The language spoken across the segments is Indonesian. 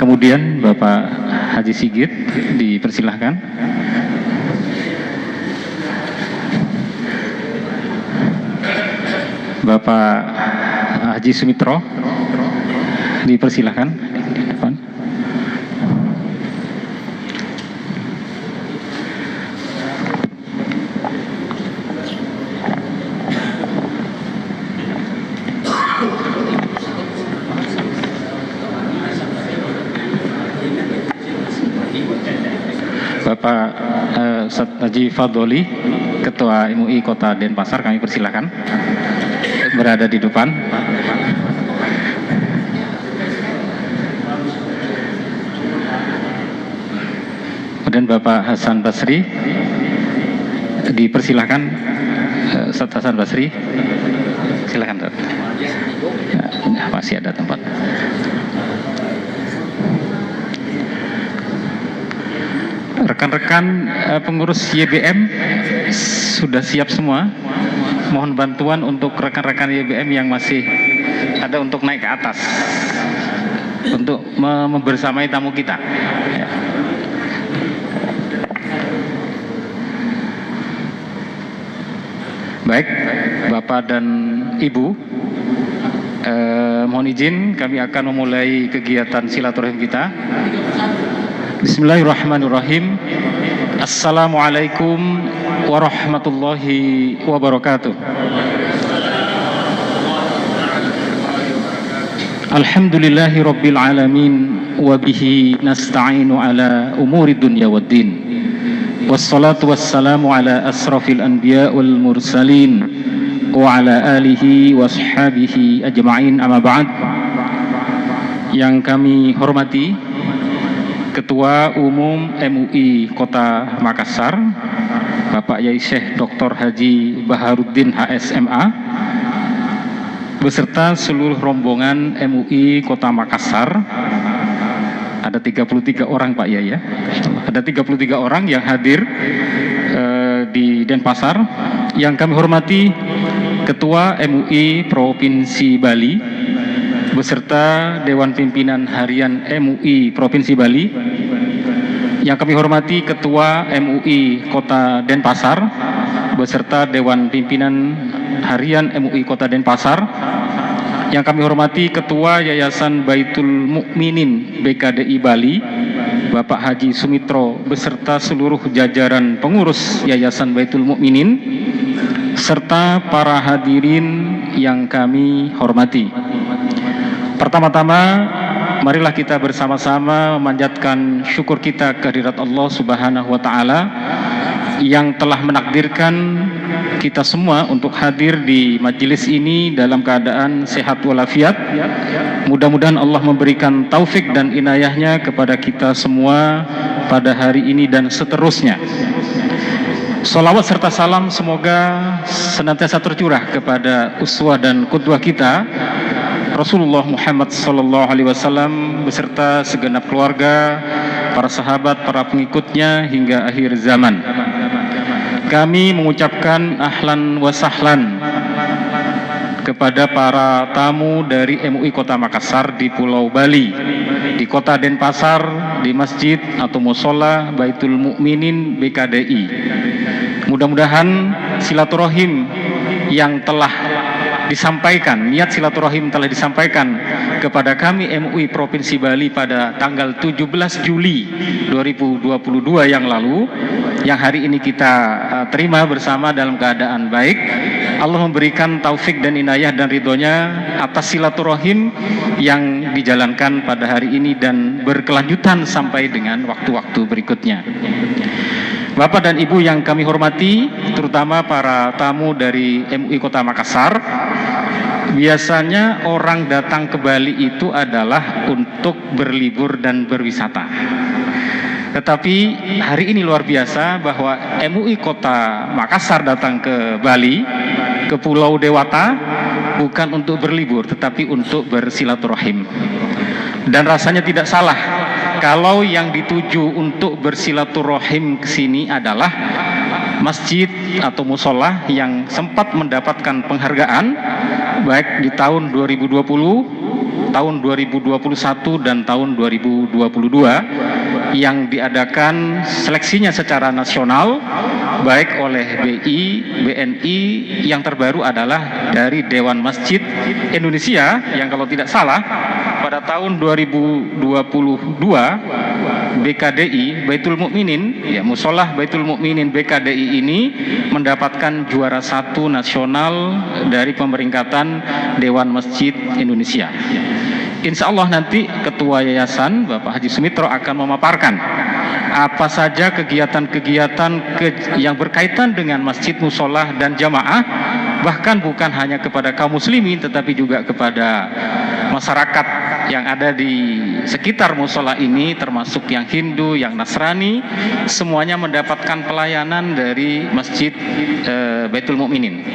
Kemudian Bapak Haji Sigit dipersilahkan. Bapak Haji Sumitro dipersilahkan di depan. Bapak Ustadz Haji Fadoli, Ketua MUI Kota Denpasar, kami persilahkan berada di depan. Kemudian Bapak Hasan Basri dipersilahkan. Ustadz Hasan Basri, silakan. Ya, masih ada tempat. Rekan-rekan pengurus YBM sudah siap semua. Mohon bantuan untuk rekan-rekan YBM yang masih ada untuk naik ke atas untuk membersamai tamu kita. Ya. Baik, Bapak dan Ibu, mohon izin kami akan memulai kegiatan silaturahim kita. Bismillahirrahmanirrahim. Assalamualaikum warahmatullahi wabarakatuh. Alhamdulillahi rabbil alamin, wabihi nasta'inu ala umuri dunya waddin, wassalatu wassalamu ala asrafil anbiya wal mursalin wa ala alihi wa ashabihi ajma'in, amma ba'd. Yang kami hormati Ketua Umum MUI Kota Makassar, Bapak Yai Syekh Dr. Haji Baharuddin HSMA, beserta seluruh rombongan MUI Kota Makassar. Ada 33 orang Pak Yai ya. Ada 33 orang yang hadir di Denpasar. Yang kami hormati Ketua MUI Provinsi Bali beserta Dewan Pimpinan Harian MUI Provinsi Bali. Yang kami hormati Ketua MUI Kota Denpasar beserta Dewan Pimpinan Harian MUI Kota Denpasar. Yang kami hormati Ketua Yayasan Baitul Mukminin BKDI Bali, Bapak Haji Sumitro beserta seluruh jajaran pengurus Yayasan Baitul Mukminin, serta para hadirin yang kami hormati. Pertama-tama, marilah kita bersama-sama memanjatkan syukur kita kehadirat Allah Subhanahu wa Ta'ala yang telah menakdirkan kita semua untuk hadir di majelis ini dalam keadaan sehat walafiat. Mudah-mudahan Allah memberikan taufik dan inayahnya kepada kita semua pada hari ini dan seterusnya. Salawat serta salam semoga senantiasa tercurah kepada uswah dan qudwah kita Rasulullah Muhammad sallallahu alaihi wasallam beserta segenap keluarga, para sahabat, para pengikutnya hingga akhir zaman. Kami mengucapkan ahlan wa sahlan kepada para tamu dari MUI Kota Makassar di Pulau Bali, di Kota Denpasar, di masjid atau musola Baitul Mukminin BKDI. Mudah-mudahan silaturahim yang telah disampaikan, niat silaturahim telah disampaikan kepada kami MUI Provinsi Bali pada tanggal 17 Juli 2022 yang lalu, yang hari ini kita terima bersama dalam keadaan baik. Allah memberikan taufik dan inayah dan ridhonya atas silaturahim yang dijalankan pada hari ini dan berkelanjutan sampai dengan waktu-waktu berikutnya. Bapak dan Ibu yang kami hormati, terutama para tamu dari MUI Kota Makassar, biasanya orang datang ke Bali itu adalah untuk berlibur dan berwisata. Tetapi hari ini luar biasa bahwa MUI Kota Makassar datang ke Bali, ke Pulau Dewata, bukan untuk berlibur, tetapi untuk bersilaturahim. Dan rasanya tidak salah kalau yang dituju untuk bersilaturahim ke sini adalah masjid atau musola yang sempat mendapatkan penghargaan baik di tahun 2020 tahun 2021 dan tahun 2022 yang diadakan seleksinya secara nasional baik oleh BI, BNI, yang terbaru adalah dari Dewan Masjid Indonesia yang kalau tidak salah pada tahun 2022 BKDI Baitul Mukminin, ya Musolah Baitul Mukminin BKDI ini mendapatkan juara 1 nasional dari pemeringkatan Dewan Masjid Indonesia. Insya Allah nanti Ketua Yayasan Bapak Haji Sumitro akan memaparkan apa saja kegiatan-kegiatan yang berkaitan dengan masjid, musolah, dan jamaah, bahkan bukan hanya kepada kaum muslimin tetapi juga kepada masyarakat yang ada di sekitar musola ini, termasuk yang Hindu, yang Nasrani, semuanya mendapatkan pelayanan dari Masjid Baitul Mukminin.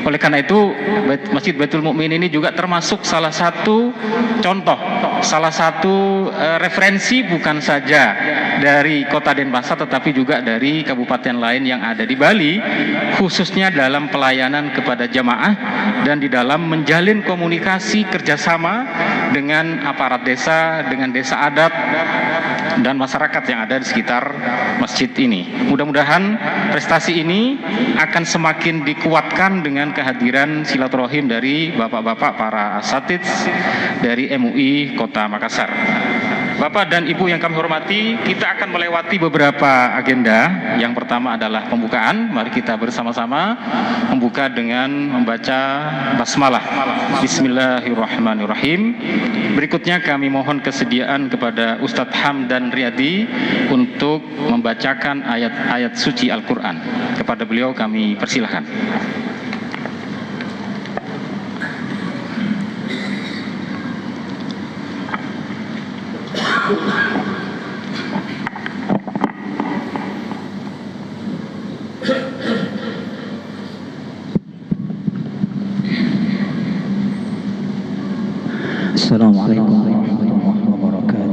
Oleh karena itu, Masjid Baitul Mukminin ini juga termasuk salah satu contoh, salah satu referensi bukan saja dari Kota Denpasar tetapi juga dari kabupaten lain yang ada di Bali, khususnya dalam pelayanan kepada jamaah dan di dalam menjalin komunikasi kerjasama dengan aparat desa, dengan desa adat dan masyarakat yang ada di sekitar masjid ini. Mudah-mudahan prestasi ini akan semakin dikuatkan dengan kehadiran silaturahim dari bapak-bapak para asatidz dari MUI Kota Makassar. Bapak dan Ibu yang kami hormati, kita akan melewati beberapa agenda. Yang pertama adalah pembukaan. Mari kita bersama-sama membuka dengan membaca basmalah. Bismillahirrahmanirrahim. Berikutnya kami mohon kesediaan kepada Ustadz Hamdan Riyadi untuk membacakan ayat-ayat suci Al-Quran. Kepada beliau kami persilahkan. Assalamualaikum warahmatullahi wabarakatuh.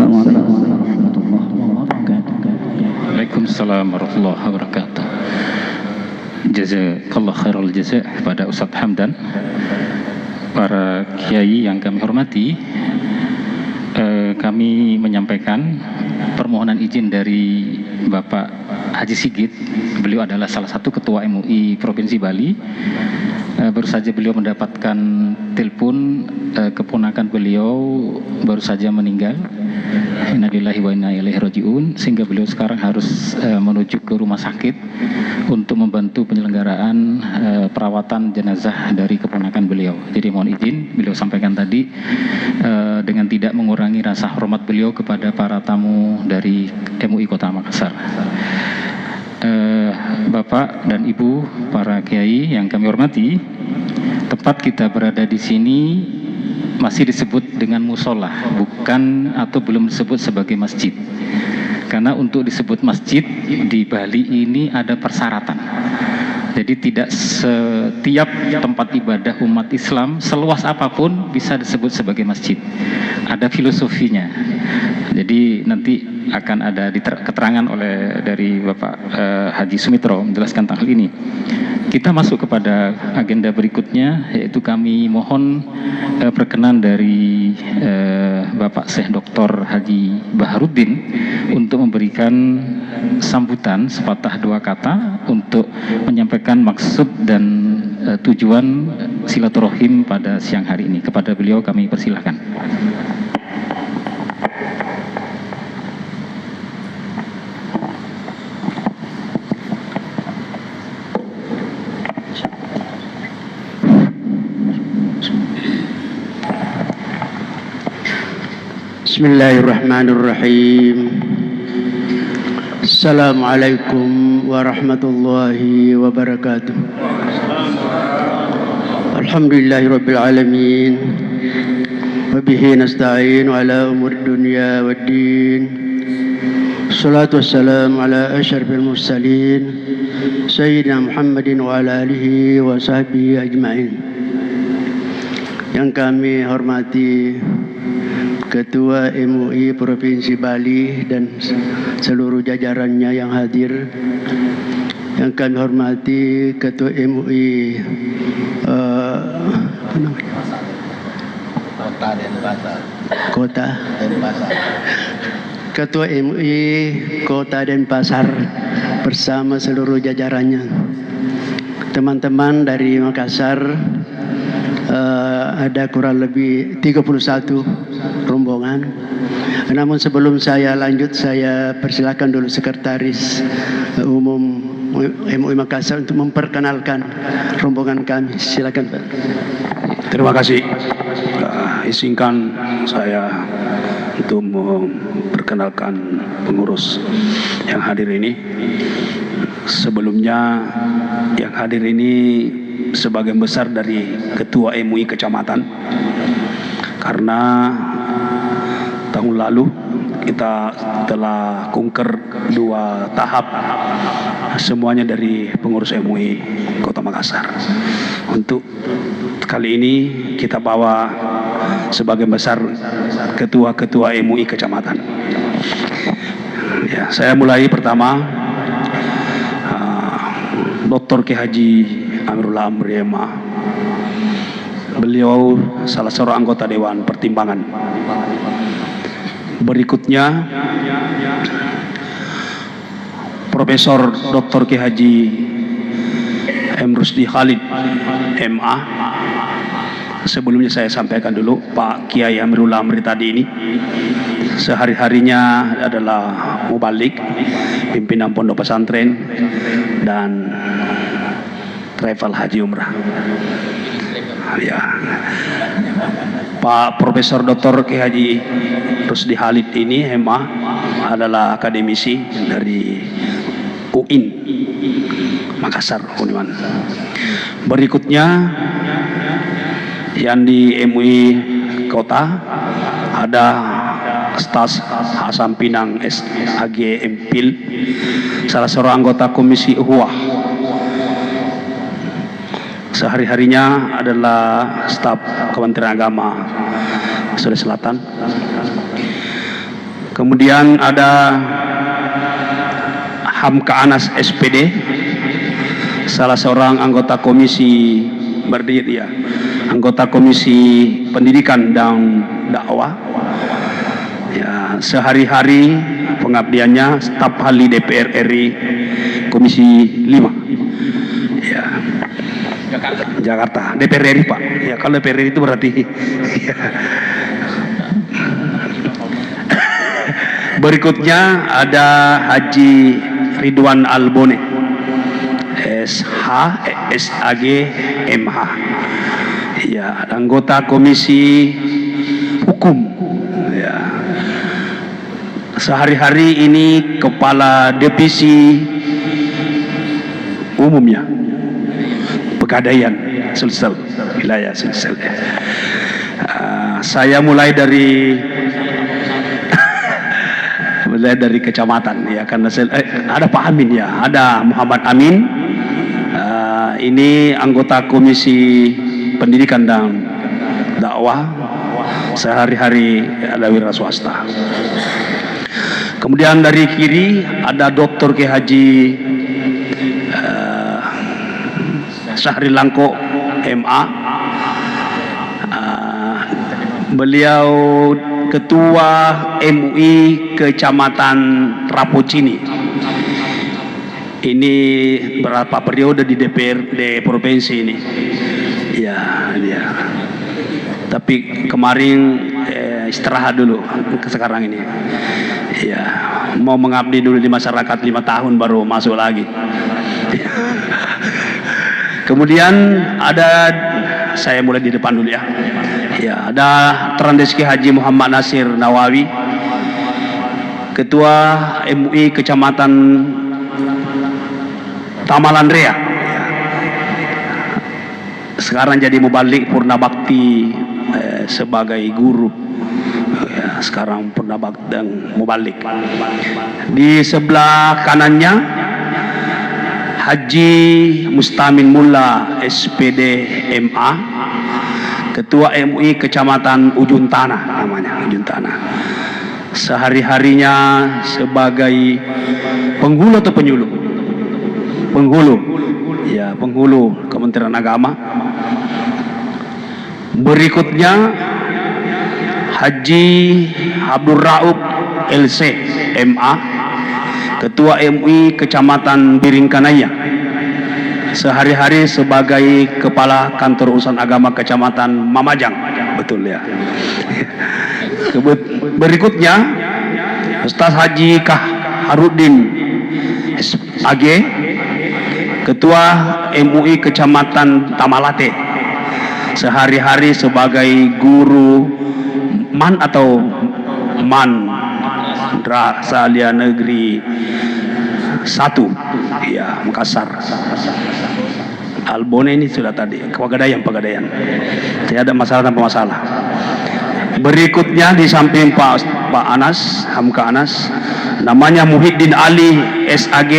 Assalamualaikum warahmatullahi wabarakatuh. Waalaikumsalam warahmatullahi wabarakatuh. Jazakallah khairul jazak kepada Ustadz Hamdan. Para kiai yang kami hormati, kami menyampaikan permohonan izin dari Bapak Haji Sigit. Beliau adalah salah satu ketua MUI Provinsi Bali. Baru saja beliau mendapatkan telepon keponakan beliau baru saja meninggal. Inna lillahi wa inna ilaihi raji'un, sehingga beliau sekarang harus menuju ke rumah sakit untuk membantu penyelenggaraan perawatan jenazah dari keponakan beliau. Jadi mohon izin beliau sampaikan tadi dengan tidak mengurangi rasa hormat beliau kepada para tamu dari MUI Kota Makassar. Bapak dan Ibu, para kiai yang kami hormati, tempat kita berada di sini masih disebut dengan musola, bukan atau belum disebut sebagai masjid. Karena untuk disebut masjid di Bali ini ada persyaratan. Jadi tidak setiap tempat ibadah umat Islam seluas apapun bisa disebut sebagai masjid. Ada filosofinya. Jadi nanti akan ada keterangan dari Bapak Haji Sumitro menjelaskan tentang hal ini. Kita masuk kepada agenda berikutnya, yaitu kami mohon perkenan dari Bapak Syekh Dr. Haji Baharudin untuk memberikan sambutan sepatah dua kata untuk menyampaikan maksud dan tujuan silaturahim pada siang hari ini. Kepada beliau kami persilahkan. Bismillahirrahmanirrahim. Assalamualaikum warahmatullahi wabarakatuh. Alhamdulillahirabbil alamin. Wa bihi nasta'in ala umur dunya waddin. Salatu wassalamu ala asyrafil mursalin sayyidina Muhammadin wa ala alihi wa sahbihi ajma'in. yang kami hormati Ketua MUI Provinsi Bali dan seluruh jajarannya yang hadir, yang kami hormati Ketua MUI Kota Ketua MUI Kota Denpasar bersama seluruh jajarannya, teman-teman dari Makassar, ada kurang lebih 31 rombongan. Namun sebelum saya lanjut, saya persilakan dulu Sekretaris Umum MUI Makassar untuk memperkenalkan rombongan kami. Silakan, Pak. Terima kasih. Izinkan saya untuk memperkenalkan pengurus yang hadir ini. Sebelumnya yang hadir ini sebagian besar dari Ketua MUI Kecamatan, karena tahun lalu kita telah kunker 2 tahap, semuanya dari pengurus MUI Kota Makassar. Untuk kali ini kita bawa sebagian besar ketua-ketua MUI Kecamatan. Ya, saya mulai pertama, Dr. K. Haji Amirullah Amri MA. Beliau salah seorang anggota Dewan Pertimbangan. Berikutnya Profesor Dr. K. Haji M. Rusdi Khalid MA. Sebelumnya saya sampaikan dulu, Pak Kiai Amirullah Amri tadi ini sehari-harinya adalah mubalik, pimpinan pondok pesantren, dan travel haji umrah. Ya. Pak Profesor Dr. K. Haji Rusdi Khalid ini MA adalah akademisi dari UIN Makassar, Uniman. Berikutnya yang di MUI Kota ada Stas Hasan Pinang SAG MPil, salah seorang anggota Komisi Uhwah. Sehari-harinya adalah staf Kementerian Agama Sulawesi Selatan. Kemudian ada Hamka Anas SPD, salah seorang anggota Komisi berdiri, ya, anggota Komisi Pendidikan dan Dakwah. Ya, sehari-hari pengabdiannya staf ahli DPR RI Komisi 5. Ya. Jakarta. DPR RI, Pak. Ya, kalau DPR RI itu berarti ya. Berikutnya ada Haji Ridwan Albone SH SAG MH. Ya, anggota Komisi Hukum. Ya. Sehari-hari ini kepala divisi umumnya Pegadaian Sulsel, wilayah Sulsel. Saya mulai dari kecamatan, ya, karena ada Pak Amin, ya, ada Muhammad Amin. Ini anggota Komisi Pendidikan dan Dakwah, sehari-hari ada wira swasta. Kemudian dari kiri ada Dr. K. Haji Syahri Langko MA. Beliau Ketua MUI Kecamatan Rapocini. Ini berapa periode di DPRD provinsi ini? Ya, dia. Tapi kemarin istirahat dulu sekarang ini. Ya, mau mengabdi dulu di masyarakat 5 tahun baru masuk lagi. Kemudian ada, saya mulai di depan dulu, ya. Ya, ada Trandes Ki Haji Muhammad Nasir Nawawi, Ketua MUI Kecamatan Tamalan Rea. Sekarang jadi mubalik Purna Bakti sebagai guru. Ya, sekarang Purna Bakti dan mubalik. Di sebelah kanannya Haji Mustamin Mullah SPD MA. Ketua MUI Kecamatan Ujung Tanah namanya, Ujung Tanah. Sehari-harinya sebagai penghulu atau penyuluh? Penghulu. Ya, penghulu Kementerian Agama. Berikutnya Haji Abdul Raub LC MA, Ketua MUI Kecamatan Biringkanaya. Sehari-hari sebagai Kepala Kantor Urusan Agama Kecamatan Mamajang. Betul ya. Berikutnya Ustaz Haji Kah Harudin AG, Ketua MUI Kecamatan Tamalate. Sehari-hari sebagai guru MAN atau Madrasah Alia Negeri 1 ya, Makassar. Albone ini sudah tadi, Pegadaian. Tidak ada masalah tanpa masalah. Berikutnya di samping Pak Anas, Hamka Anas, namanya Muhyiddin Ali SAG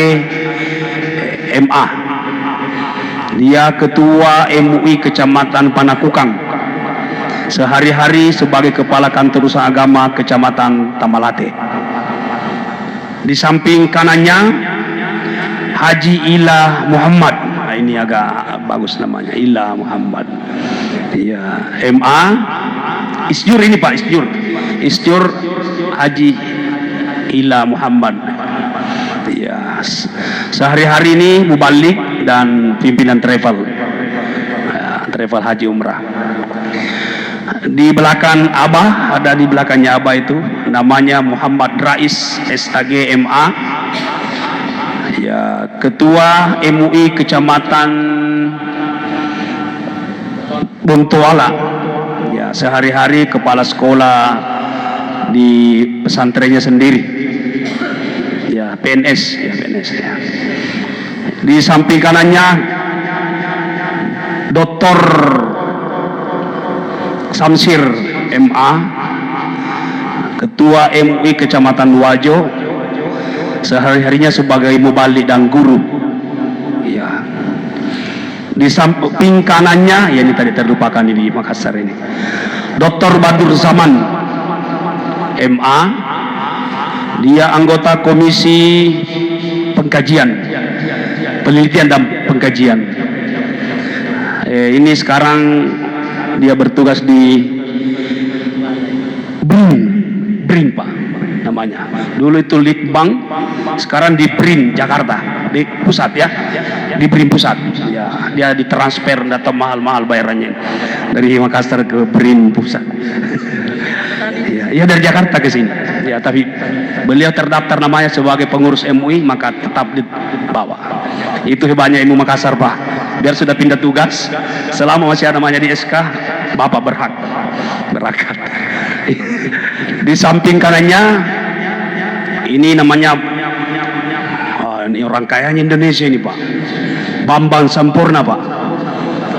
MA. Dia Ketua MUI Kecamatan Panakukang. Sehari-hari sebagai Kepala Kantor Usaha Agama Kecamatan Tamalate. Di samping kanannya Haji Ila Muhammad. Nah, ini agak bagus namanya, Ila Muhammad. Ya, MA. Isjur ini Pak, Isjur Haji Ila Muhammad. Ya, sehari-hari ini mubalik dan pimpinan travel. Ya, travel haji umrah. Di belakang Abah, ada di belakangnya Abah itu namanya Muhammad Rais SAG MA. Ya, Ketua MUI Kecamatan Bontoala. Ya, sehari-hari kepala sekolah di pesantrennya sendiri. Ya, PNS ya. Di samping kanannya Dr. Samsir MA, Ketua MUI Kecamatan Wajo. Sehari-harinya sebagai mubalik dan guru. Ya. Di samping kanannya, ya ini tadi terlupakan ini di Makassar ini, Dr. Badur Zaman MA. Dia anggota Komisi Pengkajian, Penelitian dan Pengkajian. Ini sekarang dia bertugas di BRIN Pak namanya. Dulu itu Litbang, sekarang di BRIN Jakarta, di pusat ya, di BRIN pusat. Ya, dia ditransfer, datang mahal-mahal bayarannya dari Makassar ke BRIN pusat. Ya, dari Jakarta ke sini. Ya, tapi beliau terdaftar namanya sebagai pengurus MUI, maka tetap dibawa. Itu hebatnya MUI Makassar Pak. Biar sudah pindah tugas, selama masih ada namanya di SK, Bapak berhak berangkat. Di samping kanannya, ini namanya, ini orang kayanya Indonesia ini Pak, Bambang Sampurna Pak.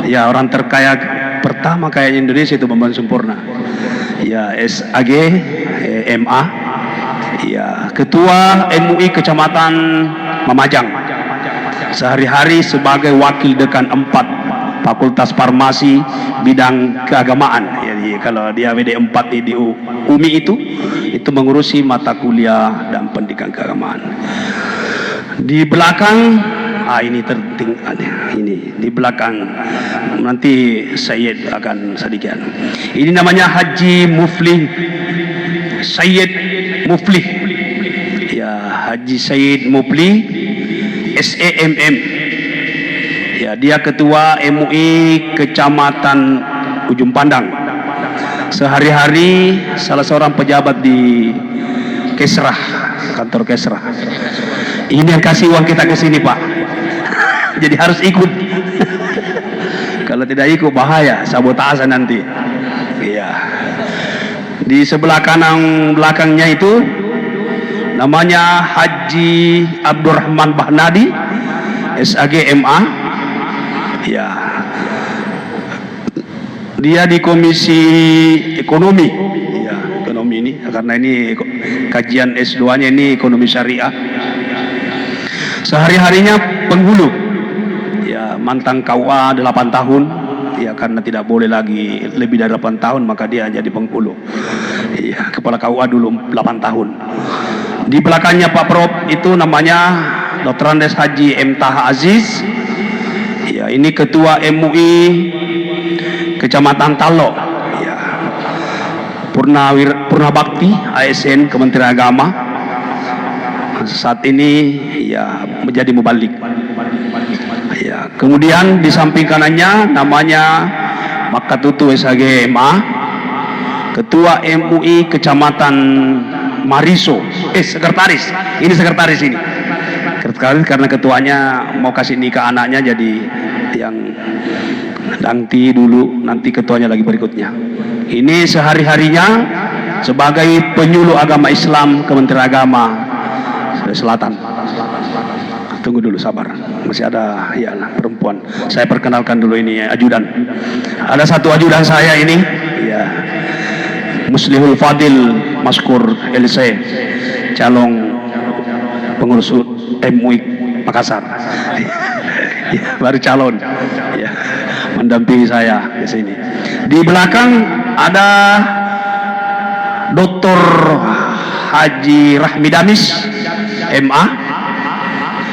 Ya, orang terkaya pertama kayaknya Indonesia itu Bambang Sampurna. Ya, SAG MA. Ya, Ketua MUI Kecamatan Mamajang. Sehari-hari sebagai wakil dekan 4 Fakultas Farmasi bidang keagamaan. Jadi kalau dia WD 4 di UMI itu mengurusi mata kuliah dan pendidikan keagamaan. Di belakang, ini terting, ini di belakang nanti Sayyid akan sedikit. Ini namanya Haji Muflih, Sayyid Muflih. Ya, Haji Sayyid Muflih SEMM. Ya, dia Ketua MUI Kecamatan Ujung Pandang. Sehari-hari salah seorang pejabat di Kesrah, kantor Kesrah. Ini yang kasih uang kita ke sini Pak. Jadi harus ikut. Kalau tidak ikut bahaya, sabotase nanti. Iya. Di sebelah kanan belakangnya itu namanya Haji Abdurrahman Bahnadi SAG MA. Ya. Dia di Komisi Ekonomi. Ya, ekonomi ini karena ini kajian S2-nya ini ekonomi syariah. Sehari-harinya penghulu. Ya, mantan KUA 8 tahun. ya karena tidak boleh lagi lebih dari 8 tahun, maka dia jadi Bengkulu. Ya, kepala KUA dulu 8 tahun. Di belakangnya Pak Prof itu namanya Dr. Andes Haji M. Taha Aziz. Ya, ini ketua MUI Kecamatan Talo. Ya. Purna Bakti ASN Kementerian Agama. Saat ini ya menjadi mubalik. Ya, kemudian di samping kanannya namanya Makatutu SHG MA, ketua MUI Kecamatan Mariso, sekretaris. Ini sekretaris ini. Sekretaris karena ketuanya mau kasih nikah anaknya, jadi yang nanti dulu, nanti ketuanya lagi berikutnya. Ini sehari-harinya sebagai penyuluh agama Islam Kementerian Agama Selatan. Tunggu dulu, sabar. Masih ada ya perempuan. Saya perkenalkan dulu ini ajudan. Ada satu ajudan saya ini, ya. Muslihul Fadil Maskur LC, calon pengurus MUI Makassar. Ya, baru calon. Ya, mendampingi saya ke sini. Di belakang ada Dr. Haji Rahmi Damis MA.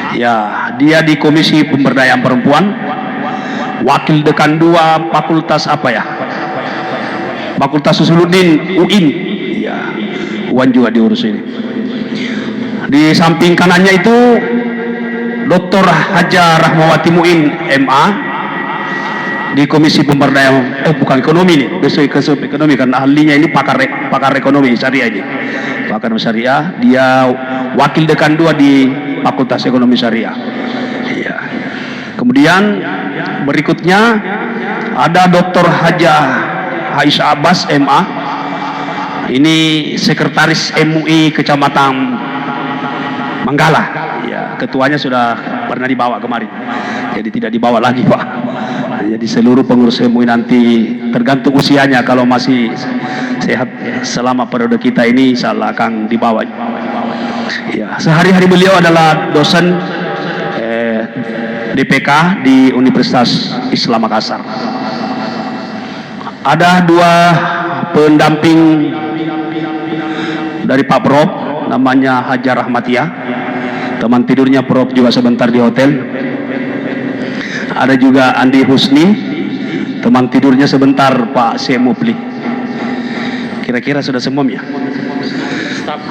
Ya, dia di Komisi Pemberdayaan Perempuan, Wakil Dekan 2 Fakultas apa ya? Fakultas Usuluddin UIN. Ya, UAN juga diurus ini. Di samping kanannya itu Dr. Haja Rahmawati Muin MA di Komisi Pemberdayaan bukan ekonomi nih, besok ekonomi karena ahlinya ini pakar ekonomi syariah ini. Pakar syariah, dia wakil dekan 2 di Fakultas Ekonomi Syariah. Ya. Kemudian berikutnya ada Dr. Haja Aisyah Abbas MA. Ini sekretaris MUI Kecamatan Manggala. Ya, ketuanya sudah pernah dibawa kemarin. Jadi tidak dibawa lagi, Pak. Jadi seluruh pengurus MUI nanti tergantung usianya, kalau masih sehat selama periode kita ini insyaallah akan dibawa. Ya, sehari-hari beliau adalah dosen DPK di Universitas Islam Makassar. Ada 2 pendamping dari Pak Prof, namanya Hajar Rahmatia. Teman tidurnya Prof juga sebentar di hotel. Ada juga Andi Husni, teman tidurnya sebentar Pak Semupli. Kira-kira sudah semua ya?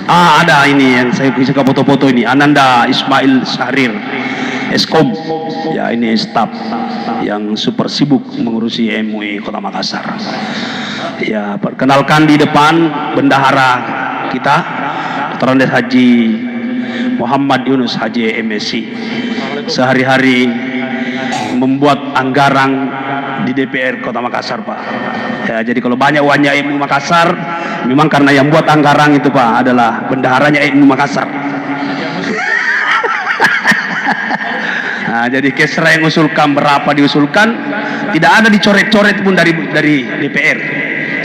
Ada ini yang saya bisa foto-foto ini, Ananda Ismail Syahrir Eskom. Ya, ini staf yang super sibuk mengurusi MUI Kota Makassar. Ya, perkenalkan di depan bendahara kita, Dr. Andes Haji Muhammad Yunus Haji MSc. Sehari-hari membuat anggaran di DPR Kota Makassar, Pak. Ya, jadi kalau banyak uangnya MUI Makassar, memang karena yang buat anggaran itu, Pak, adalah bendaharanya MUI Makassar. Nah, jadi kesra yang usulkan berapa diusulkan, tidak ada dicoret-coret pun dari DPR.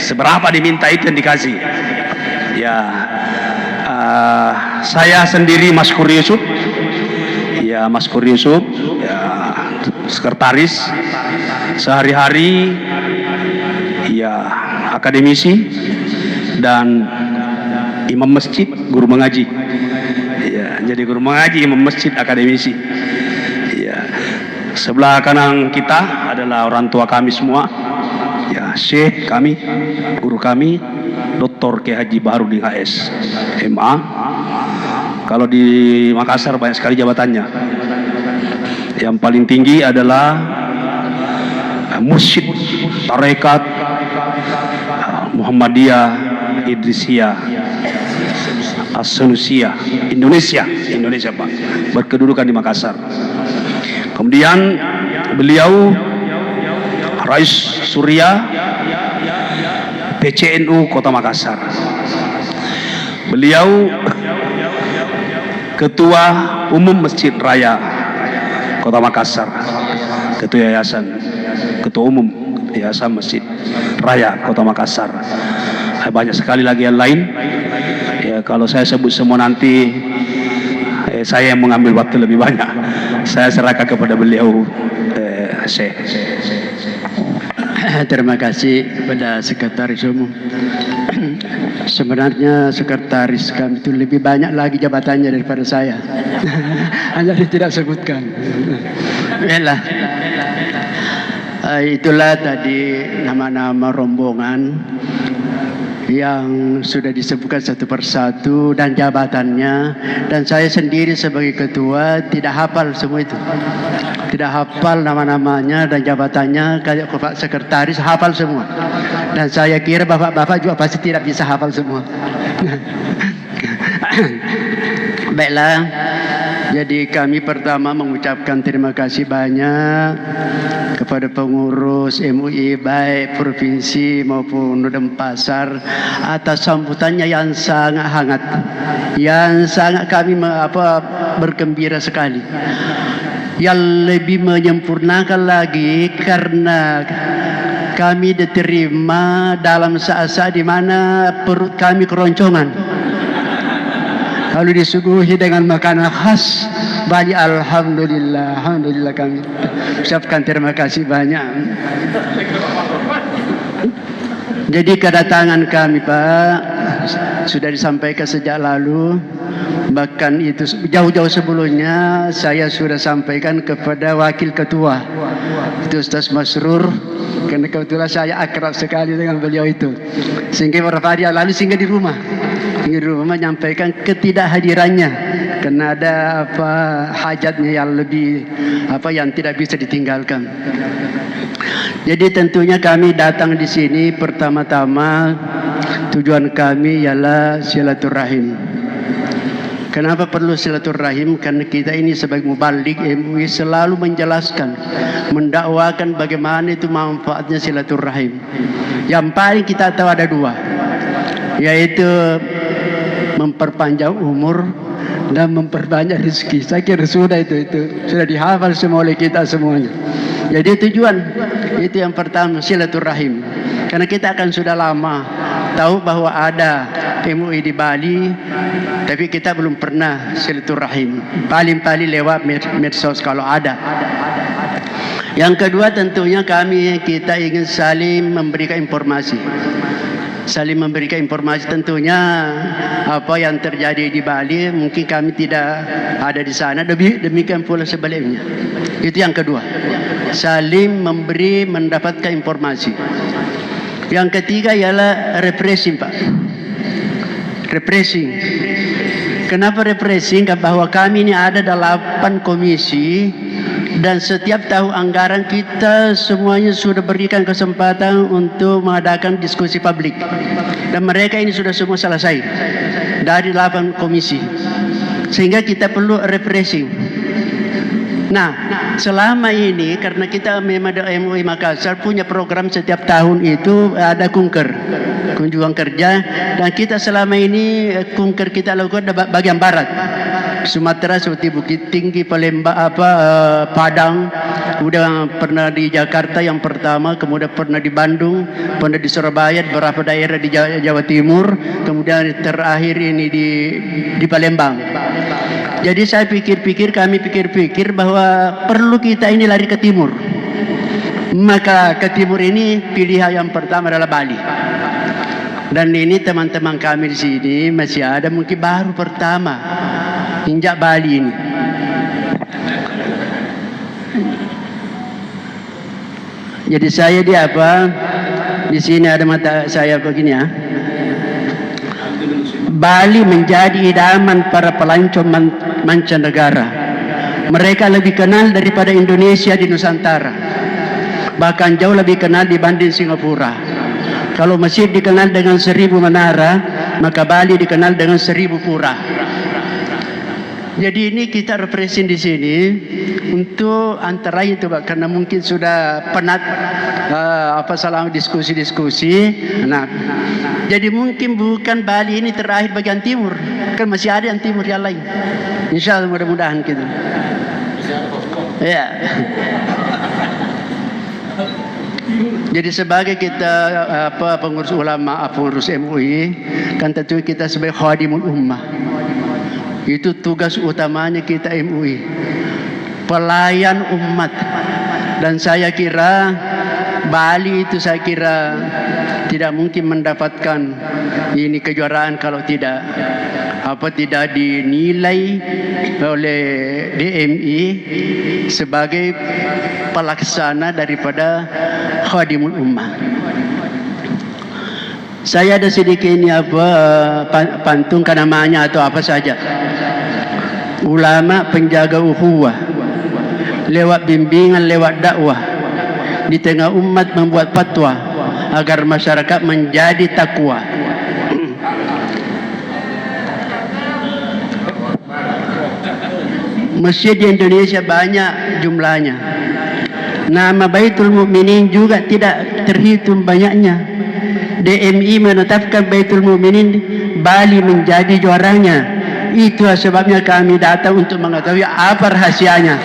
Seberapa diminta itu yang dikasih. Ya, saya sendiri Mas Kur Yusuf. Ya, Mas Kur Yusuf, ya, sekretaris. Sehari-hari ya akademisi dan imam masjid, guru mengaji. Ya, jadi guru mengaji, imam masjid, akademisi. Ya, sebelah kanan kita adalah orang tua kami semua. Ya, Syekh kami, guru kami, Dr. K. Haji Baharudin HS MA. Kalau di Makassar banyak sekali jabatannya. Yang paling tinggi adalah Mursyid Tarekat Muhammadiyah Idrisiyah As-Sunusiyah Indonesia, Pak, berkedudukan di Makassar. Kemudian beliau Rais Surya PCNU Kota Makassar. Beliau Ketua Umum Masjid Raya Kota Makassar, Ketua Yayasan, Ketua Umum Yayasan Masjid Raya Kota Makassar. Banyak sekali lagi yang lain. Ya, kalau saya sebut semua nanti saya yang mengambil waktu lebih banyak. Saya serahkan kepada beliau, Syekh. Terima kasih kepada Sekretaris Umum. Sebenarnya sekretaris kami itu lebih banyak lagi jabatannya daripada saya. Hanya tidak sebutkan. Yalah. Itulah tadi nama-nama rombongan yang sudah disebutkan satu persatu dan jabatannya, dan saya sendiri sebagai ketua tidak hafal semua itu, tidak hafal nama-namanya dan jabatannya. Kalau Pak Sekretaris hafal semua, dan saya kira bapak-bapak juga pasti tidak bisa hafal semua. Baiklah, jadi kami pertama mengucapkan terima kasih banyak kepada pengurus MUI baik provinsi maupun Denpasar atas sambutannya yang sangat hangat, yang sangat kami bergembira sekali. Yang lebih menyempurnakan lagi karena kami diterima dalam saat-saat di mana perut kami keroncongan. Lalu disuguhi dengan makanan khas, banyak alhamdulillah, alhamdulillah kami ucapkan terima kasih banyak. Jadi kedatangan kami Pak sudah disampaikan sejak lalu, bahkan itu jauh-jauh sebelumnya saya sudah sampaikan kepada wakil ketua itu Ustaz Masrur, karena kebetulan saya akrab sekali dengan beliau itu, sehingga beberapa hari lalu singgah di rumah menyampaikan ketidakhadirannya karena ada hajatnya yang lebih yang tidak bisa ditinggalkan. Jadi tentunya kami datang di sini pertama-tama tujuan kami ialah silaturahim. Kenapa perlu silaturahim? Karena kita ini sebagai mubalik MUI selalu menjelaskan, mendakwakan bagaimana itu manfaatnya silaturahim. Yang paling kita tahu ada dua, yaitu memperpanjang umur dan memperbanyak rezeki. Saya kira sudah itu sudah dihafal semua oleh kita semuanya. Jadi tujuan itu yang pertama silaturahim. Karena kita akan sudah lama tahu bahwa ada MUI di Bali, tapi kita belum pernah silaturahim. Paling-paling lewat medsos kalau ada. Yang kedua tentunya kita ingin saling memberikan informasi. Saling memberikan informasi tentunya apa yang terjadi di Bali mungkin kami tidak ada di sana, demikian pula sebaliknya. Itu yang kedua, saling mendapatkan informasi. Yang ketiga ialah refreshing Pak. Refreshing. Kenapa refreshing? Bahwa kami ini ada 8 komisi dan setiap tahun anggaran kita semuanya sudah berikan kesempatan untuk mengadakan diskusi publik, dan mereka ini sudah semua selesai dari 8 komisi, sehingga kita perlu refreshing. Nah, selama ini karena kita memang MUI Makassar punya program setiap tahun itu ada kunjungan kerja, dan kita selama ini kunker kita lakukan bagian barat Sumatera seperti Bukit Tinggi, Palembang, Padang, udah pernah di Jakarta yang pertama, kemudian pernah di Bandung, pernah di Surabaya, beberapa daerah di Jawa Timur, kemudian terakhir ini di Palembang. Jadi saya kami pikir bahwa perlu kita ini lari ke timur. Maka ke timur ini pilihan yang pertama adalah Bali. Dan ini teman-teman kami di sini masih ada mungkin baru pertama injak Bali ini. Jadi saya di sini ada mata saya begini ya. Bali menjadi idaman para pelancong mancanegara. Mereka lebih kenal daripada Indonesia di Nusantara. Bahkan jauh lebih kenal dibanding Singapura. Kalau Mesir dikenal dengan 1000 menara, maka Bali dikenal dengan 1000 pura. Jadi ini kita represent di sini untuk antara itu Pak, karena mungkin sudah penat selama diskusi-diskusi. Nah, jadi mungkin bukan Bali ini terakhir bagian timur, kan masih ada yang timur yang lain. Insya Allah mudah-mudahan gitu. Ya. Jadi sebagai kita pengurus ulama, pengurus MUI, kan tentu kita sebagai khadimul ummah. Itu tugas utamanya kita MUI, pelayan umat. Dan saya kira Bali itu saya kira tidak mungkin mendapatkan ini kejuaraan kalau tidak dinilai oleh DMI sebagai pelaksana daripada Khadimul Ummah. Saya ada sedikit ini pantungkan namanya atau apa saja. Ulama penjaga ukhuwah, lewat bimbingan, lewat dakwah di tengah umat membuat fatwa agar masyarakat menjadi takwa. Masjid di Indonesia banyak jumlahnya. Nama Baitul Mukminin juga tidak terhitung banyaknya. DMI menetapkan Baitul Mukminin Bali menjadi juaranya. Itu sebabnya kami datang untuk mengetahui apa rahasianya.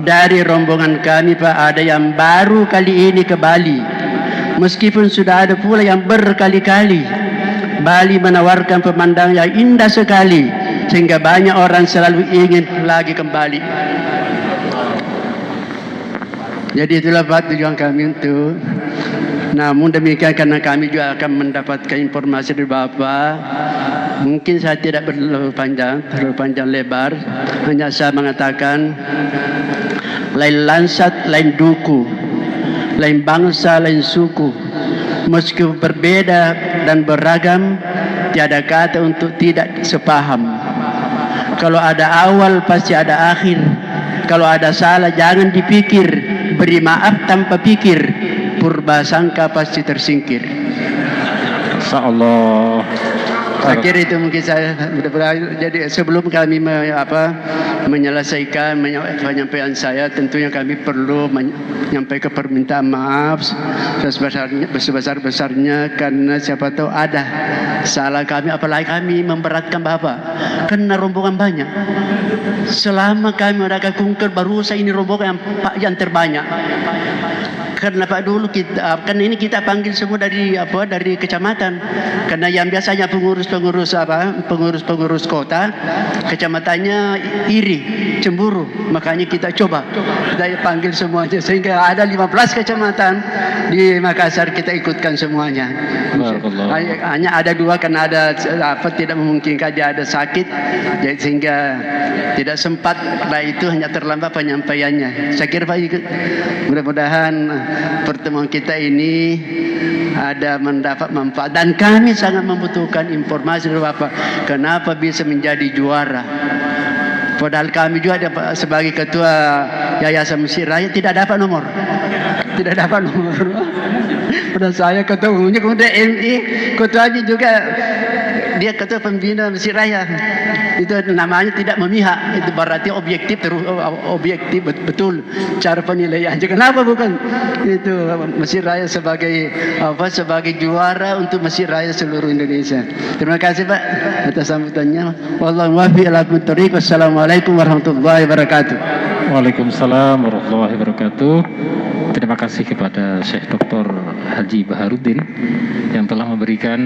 Dari rombongan kami Pak, ada yang baru kali ini ke Bali. Meskipun sudah ada pula yang berkali-kali. Bali menawarkan pemandangan yang indah sekali, sehingga banyak orang selalu ingin lagi kembali. Jadi itulah Pak tujuan kami untuk. Namun demikian karena kami juga akan mendapatkan informasi dari Bapak, mungkin saya tidak terlalu panjang lebar, hanya saya mengatakan lain lansat, lain duku, lain bangsa, lain suku, meskipun berbeda dan beragam, tiada kata untuk tidak sepaham. Kalau ada awal pasti ada akhir. Kalau ada salah jangan dipikir, beri maaf tanpa pikir. Purba sangka pasti tersingkir. Insyaallah. Saya kira itu mungkin saya mudah-mudahan. Jadi sebelum kami menyelesaikan penyampaian saya, tentunya kami perlu menyampaikan permintaan maaf sebesar-besarnya karena siapa tahu ada salah kami, apalagi kami memberatkan Bapak karena rombongan banyak. Selama kami ada kungker baru saya ini rombongan yang terbanyak. Karena Pak dulu karena ini kita panggil semua dari kecamatan. Karena yang biasanya pengurus kota, kecamatannya iri, cemburu. Makanya kita coba kita panggil semuanya sehingga ada 15 kecamatan di Makassar kita ikutkan semuanya. Hanya ada 2 karena ada tidak memungkinkan, dia ada sakit, jadi sehingga tidak sempat. Baik itu hanya terlambat penyampaiannya. Saya kira Pak, mudah-mudahan pertemuan kita ini ada mendapat manfaat dan kami sangat membutuhkan informasi dari Bapak kenapa bisa menjadi juara. Padahal kami juga sebagai ketua Yayasan Masjid Raya tidak dapat nomor. Padahal saya ketua umumnya, kemudian MI ketuanya juga dia ketua pembina Masjid Raya. Itu namanya tidak memihak. Itu berarti objektif betul cara penilaian. Kenapa bukan? Itu Masjid Raya sebagai juara untuk Masjid Raya seluruh Indonesia. Terima kasih Pak atas sambutannya. Wallahu muwaffiq ila aqwamit. Wassalamualaikum warahmatullahi wabarakatuh. Waalaikumsalam warahmatullahi wabarakatuh. Terima kasih kepada Syekh Dr. Haji Baharudin yang telah memberikan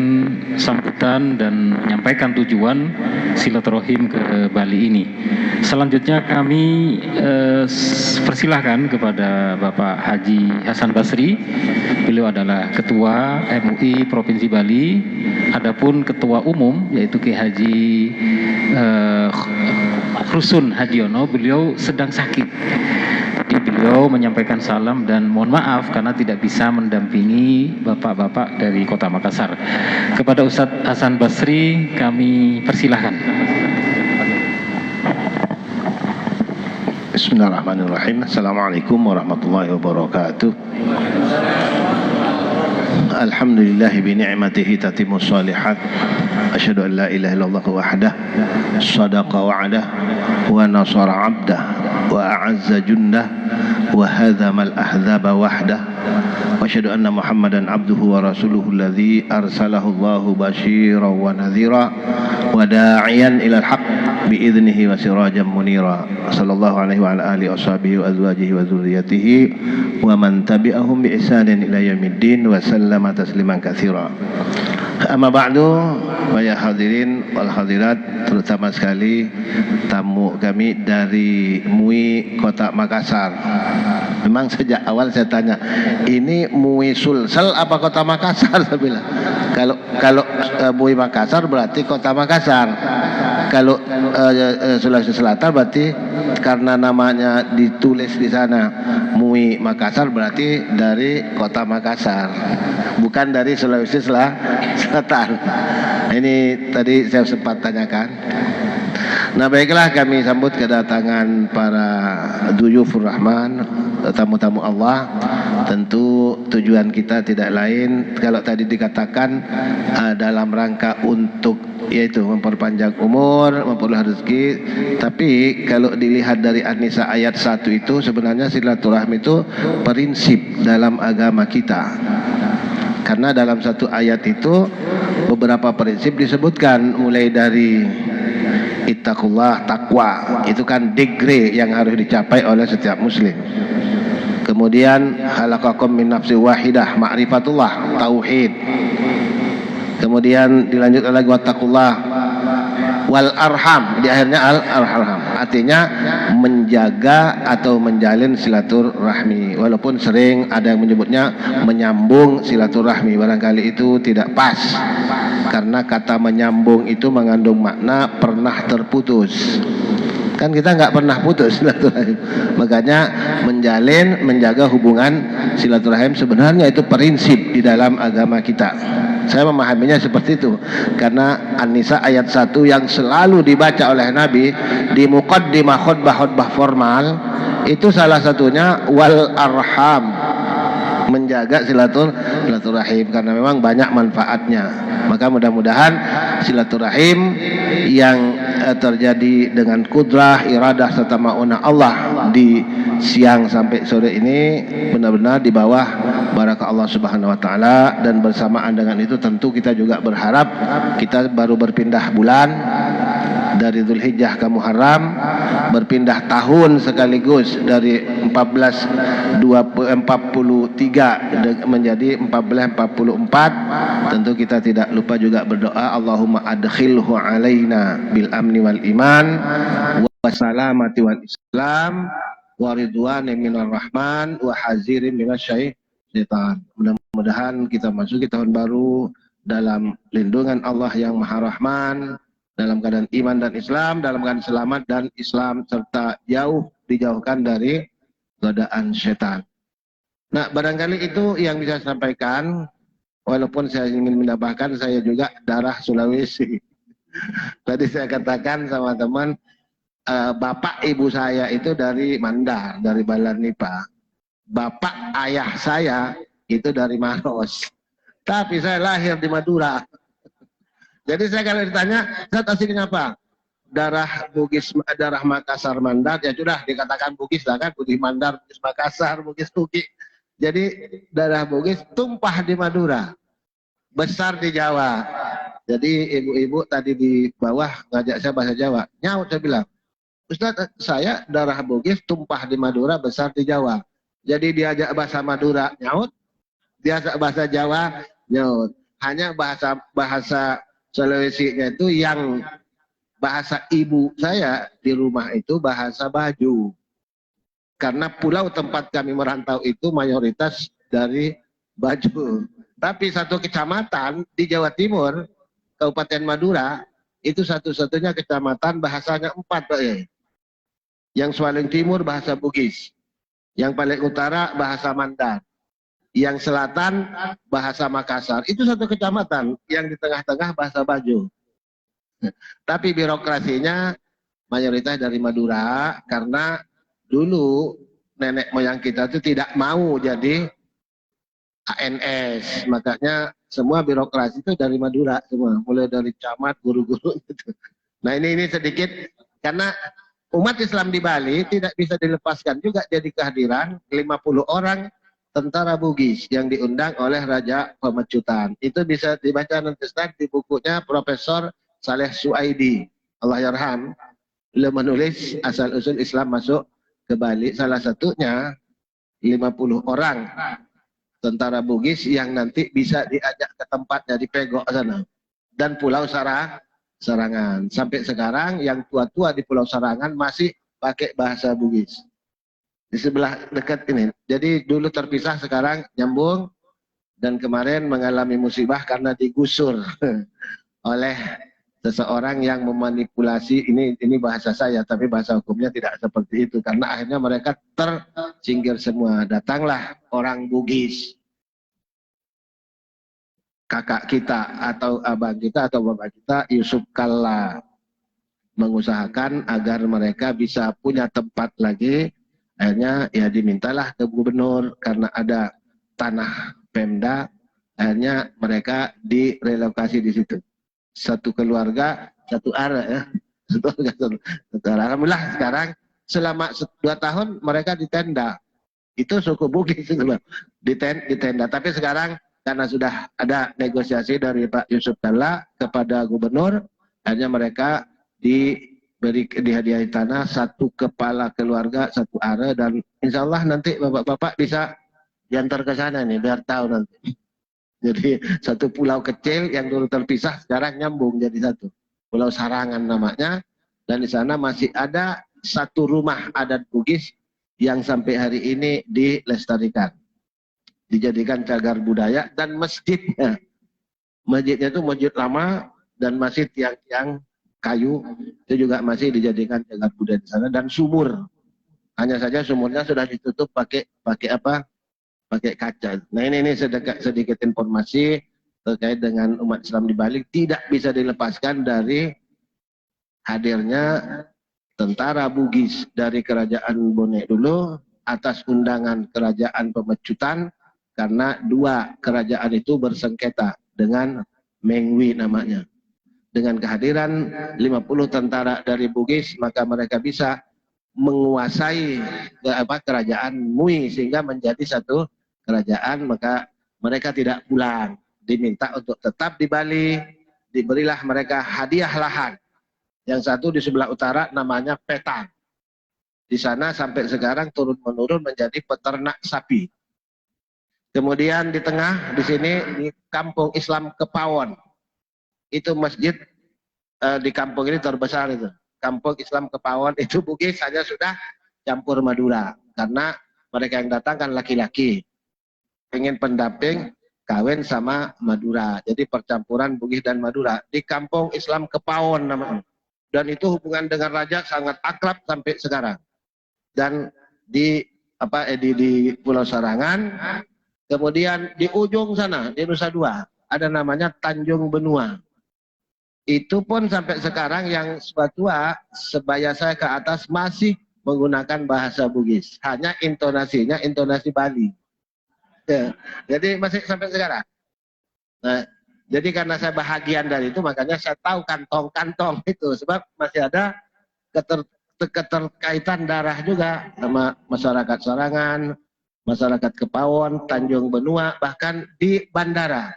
sambutan dan menyampaikan tujuan silaturahim ke Bali ini. Selanjutnya kami persilahkan kepada Bapak Haji Hasan Basri. Beliau adalah Ketua MUI Provinsi Bali. Adapun Ketua Umum yaitu Ki Haji Rusun Hadiono, beliau sedang sakit. Jadi beliau menyampaikan salam dan mohon maaf karena tidak bisa mendampingi bapak-bapak dari Kota Makassar. Kepada Ustadz Hasan Basri kami persilahkan. Bismillahirrahmanirrahim. Assalamualaikum warahmatullahi wabarakatuh. Alhamdulillahi bi ni'matihi tatimmu shalihat. Asyhadu an la ilaha illallah wahdah shadaqa wa'dah wa nasara 'abdah wa a'azza jundah wa hadhama al-ahzaba wahdah. Wa asyhadu anna Muhammadan abduhu wa rasuluhu alladhi arsalahu Allahu basyiran wa nadhira wa da'iyan ila al-haq bi idnihi wa sirajan munira. Sallallahu alaihi wa ala alihi washabihi wa azwajihi wa dzurriyyatihi wa man tabi'ahum bi ihsanin ila yaumiddin wa sallama tasliman katsira. Amma ba'du, ya hadirin wal hadirat, terutama sekali tamu kami dari MUI Kota Makassar. Memang sejak awal saya tanya, ini MUI Sulsel apa Kota Makassar? Saya bilang, kalau MUI Makassar berarti Kota Makassar. Kalau Sulawesi Selatan berarti karena namanya ditulis di sana MUI Makassar berarti dari Kota Makassar, bukan dari Sulawesi Selatan. Ini tadi saya sempat tanyakan. Nah, baiklah, kami sambut kedatangan para duyufur rahman, tamu-tamu Allah. Tentu tujuan kita tidak lain, kalau tadi dikatakan dalam rangka untuk yaitu memperpanjang umur, memperoleh rezeki. Tapi kalau dilihat dari An-Nisa ayat 1 itu, sebenarnya silaturahmi itu prinsip dalam agama kita. Karena dalam satu ayat itu beberapa prinsip disebutkan, mulai dari ittaqullah, takwa, itu kan degree yang harus dicapai oleh setiap muslim. Kemudian khalaqakum min nafsin wahidah, ma'rifatullah, tauhid. Kemudian dilanjutkan lagi wattaqullah wal arham, di akhirnya al arham, artinya menjaga atau menjalin silaturahmi. Walaupun sering ada yang menyebutnya menyambung silaturahmi, barangkali itu tidak pas, karena kata menyambung itu mengandung makna pernah terputus. Kan kita nggak pernah putus silaturahim. Makanya menjalin, menjaga hubungan silaturahim sebenarnya itu prinsip di dalam agama kita. Saya memahaminya seperti itu, karena An-Nisa ayat 1 yang selalu dibaca oleh Nabi di muqaddimah khutbah formal itu salah satunya wal arham, menjaga silaturahim, karena memang banyak manfaatnya. Maka mudah-mudahan silaturahim yang terjadi dengan kudrah, iradah serta ma'unah Allah di siang sampai sore ini benar-benar di bawah barakah Allah Subhanahu wa taala. Dan bersamaan dengan itu tentu kita juga berharap, kita baru berpindah bulan dari Dzulhijjah ke Muharram, berpindah tahun sekaligus dari 1443 menjadi 1444. Tentu kita tidak lupa juga berdoa, Allahumma adkhilhu alaina bil amni wal iman wa salamati wal islam wa ridwani minar rahman wa hazirin minasyaitan. Mudah-mudahan kita masuki tahun baru dalam lindungan Allah yang Maha Rahman, dalam keadaan iman dan Islam, dalam keadaan selamat dan Islam, serta dijauhkan dari godaan setan. Nah, barangkali itu yang bisa saya sampaikan, walaupun saya ingin menambahkan, saya juga darah Sulawesi. Tadi saya katakan sama teman, bapak ibu saya itu dari Mandar, dari Balarnipa. Bapak ayah saya itu dari Maros. Tapi saya lahir di Madura. Jadi saya kalau ditanya, Ustaz aslinya apa? Darah Bugis, darah Makassar Mandar, ya sudah dikatakan Bugis lah kan, Bugis Mandar, Bugis Makassar, Bugis Tuki. Jadi darah Bugis tumpah di Madura, besar di Jawa. Jadi ibu-ibu tadi di bawah ngajak saya bahasa Jawa, nyaut saya bilang, Ustaz saya darah Bugis tumpah di Madura, besar di Jawa. Jadi diajak bahasa Madura, nyaut, diajak bahasa Jawa, nyaut. Hanya bahasa Sulawesi-nya itu yang bahasa ibu saya di rumah itu bahasa Baju. Karena pulau tempat kami merantau itu mayoritas dari Baju. Tapi satu kecamatan di Jawa Timur, Kabupaten Madura, itu satu-satunya kecamatan bahasanya 4, Pak. Yang paling timur bahasa Bugis, yang paling utara bahasa Mandar, yang selatan bahasa Makassar. Itu satu kecamatan, yang di tengah-tengah bahasa Baju. Tapi birokrasinya mayoritas dari Madura, karena dulu nenek moyang kita itu tidak mau jadi ANS, makanya semua birokrasi itu dari Madura semua, mulai dari camat, guru-guru gitu. Nah ini sedikit, karena umat Islam di Bali tidak bisa dilepaskan juga jadi kehadiran 50 orang tentara Bugis yang diundang oleh Raja Pemecutan. Itu bisa dibaca nanti di bukunya Profesor Saleh Suaidi, Allah yarham. Beliau menulis asal-usul Islam masuk ke Bali. Salah satunya 50 orang tentara Bugis yang nanti bisa diajak ke tempatnya di Pegok sana dan Pulau Sarangan. Sampai sekarang yang tua-tua di Pulau Sarangan masih pakai bahasa Bugis. Di sebelah dekat ini. Jadi dulu terpisah, sekarang nyambung, dan kemarin mengalami musibah karena digusur oleh seseorang yang memanipulasi, ini bahasa saya, tapi bahasa hukumnya tidak seperti itu, karena akhirnya mereka tersingkir semua. Datanglah orang Bugis, kakak kita atau abang kita atau bapak kita, Yusuf Kalla, mengusahakan agar mereka bisa punya tempat lagi. Akhirnya ya dimintalah ke gubernur, karena ada tanah Pemda, akhirnya mereka direlokasi di situ. Satu keluarga, satu arah ya. Satu arah. Alhamdulillah sekarang selama 2 tahun mereka di tenda. Itu suku Bugis itu, di tenda. Tapi sekarang karena sudah ada negosiasi dari Pak Yusuf Kalla kepada gubernur, akhirnya mereka dihadiahi tanah, satu kepala keluarga, satu arah, dan insya Allah nanti bapak-bapak bisa diantar ke sana nih, biar tahu nanti. Jadi satu pulau kecil yang dulu terpisah sekarang nyambung jadi satu. Pulau Sarangan namanya, dan di sana masih ada satu rumah adat Bugis yang sampai hari ini dilestarikan. Dijadikan cagar budaya, dan masjidnya itu masjid lama, dan masjid yang kayu itu juga masih dijadikan cagar budaya di sana, dan sumur. Hanya saja sumurnya sudah ditutup pakai apa? Pakai kaca. Nah ini sedikit informasi terkait dengan umat Islam di Bali. Tidak bisa dilepaskan dari hadirnya tentara Bugis dari kerajaan Bone dulu atas undangan kerajaan Pemecutan, karena 2 kerajaan itu bersengketa dengan Mengwi namanya. Dengan kehadiran 50 tentara dari Bugis, maka mereka bisa menguasai kerajaan Mui sehingga menjadi satu kerajaan. Maka mereka tidak pulang, diminta untuk tetap di Bali. Diberilah mereka hadiah lahan. Yang satu di sebelah utara namanya Petang. Di sana sampai sekarang turun-menurun menjadi peternak sapi. Kemudian di tengah di sini di Kampung Islam Kepawon. Itu masjid di kampung ini terbesar itu. Kampung Islam Kepawon itu Bugis hanya sudah campur Madura, karena mereka yang datang kan laki-laki, ingin pendamping kawin sama Madura, jadi percampuran Bugis dan Madura di Kampung Islam Kepawon namanya. Dan itu hubungan dengan raja sangat akrab sampai sekarang. Dan di Pulau Sarangan, kemudian di ujung sana di Nusa Dua ada namanya Tanjung Benua. Itu pun sampai sekarang yang tua sebaya saya ke atas masih menggunakan bahasa Bugis. Hanya intonasinya intonasi Bali. Ya, jadi masih sampai sekarang. Nah, jadi karena saya bahagian dari itu, makanya saya tahu kantong-kantong itu. Sebab masih ada keterkaitan darah juga sama masyarakat Sarangan, masyarakat Kepawon, Tanjung Benua, bahkan di bandara.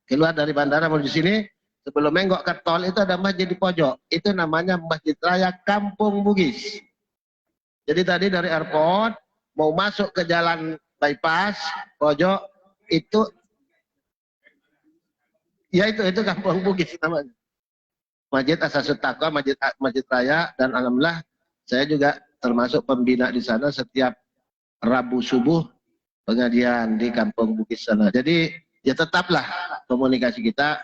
Keluar dari bandara menuju sini, sebelum menggok ke tol itu ada masjid di pojok. Itu namanya Masjid Raya Kampung Bugis. Jadi tadi dari airport mau masuk ke jalan bypass pojok itu, ya itu Kampung Bugis namanya. Masjid Asasut Taqwa, Masjid Raya, dan alhamdulillah saya juga termasuk pembina di sana. Setiap Rabu subuh pengajian di Kampung Bugis sana. Jadi ya tetaplah komunikasi kita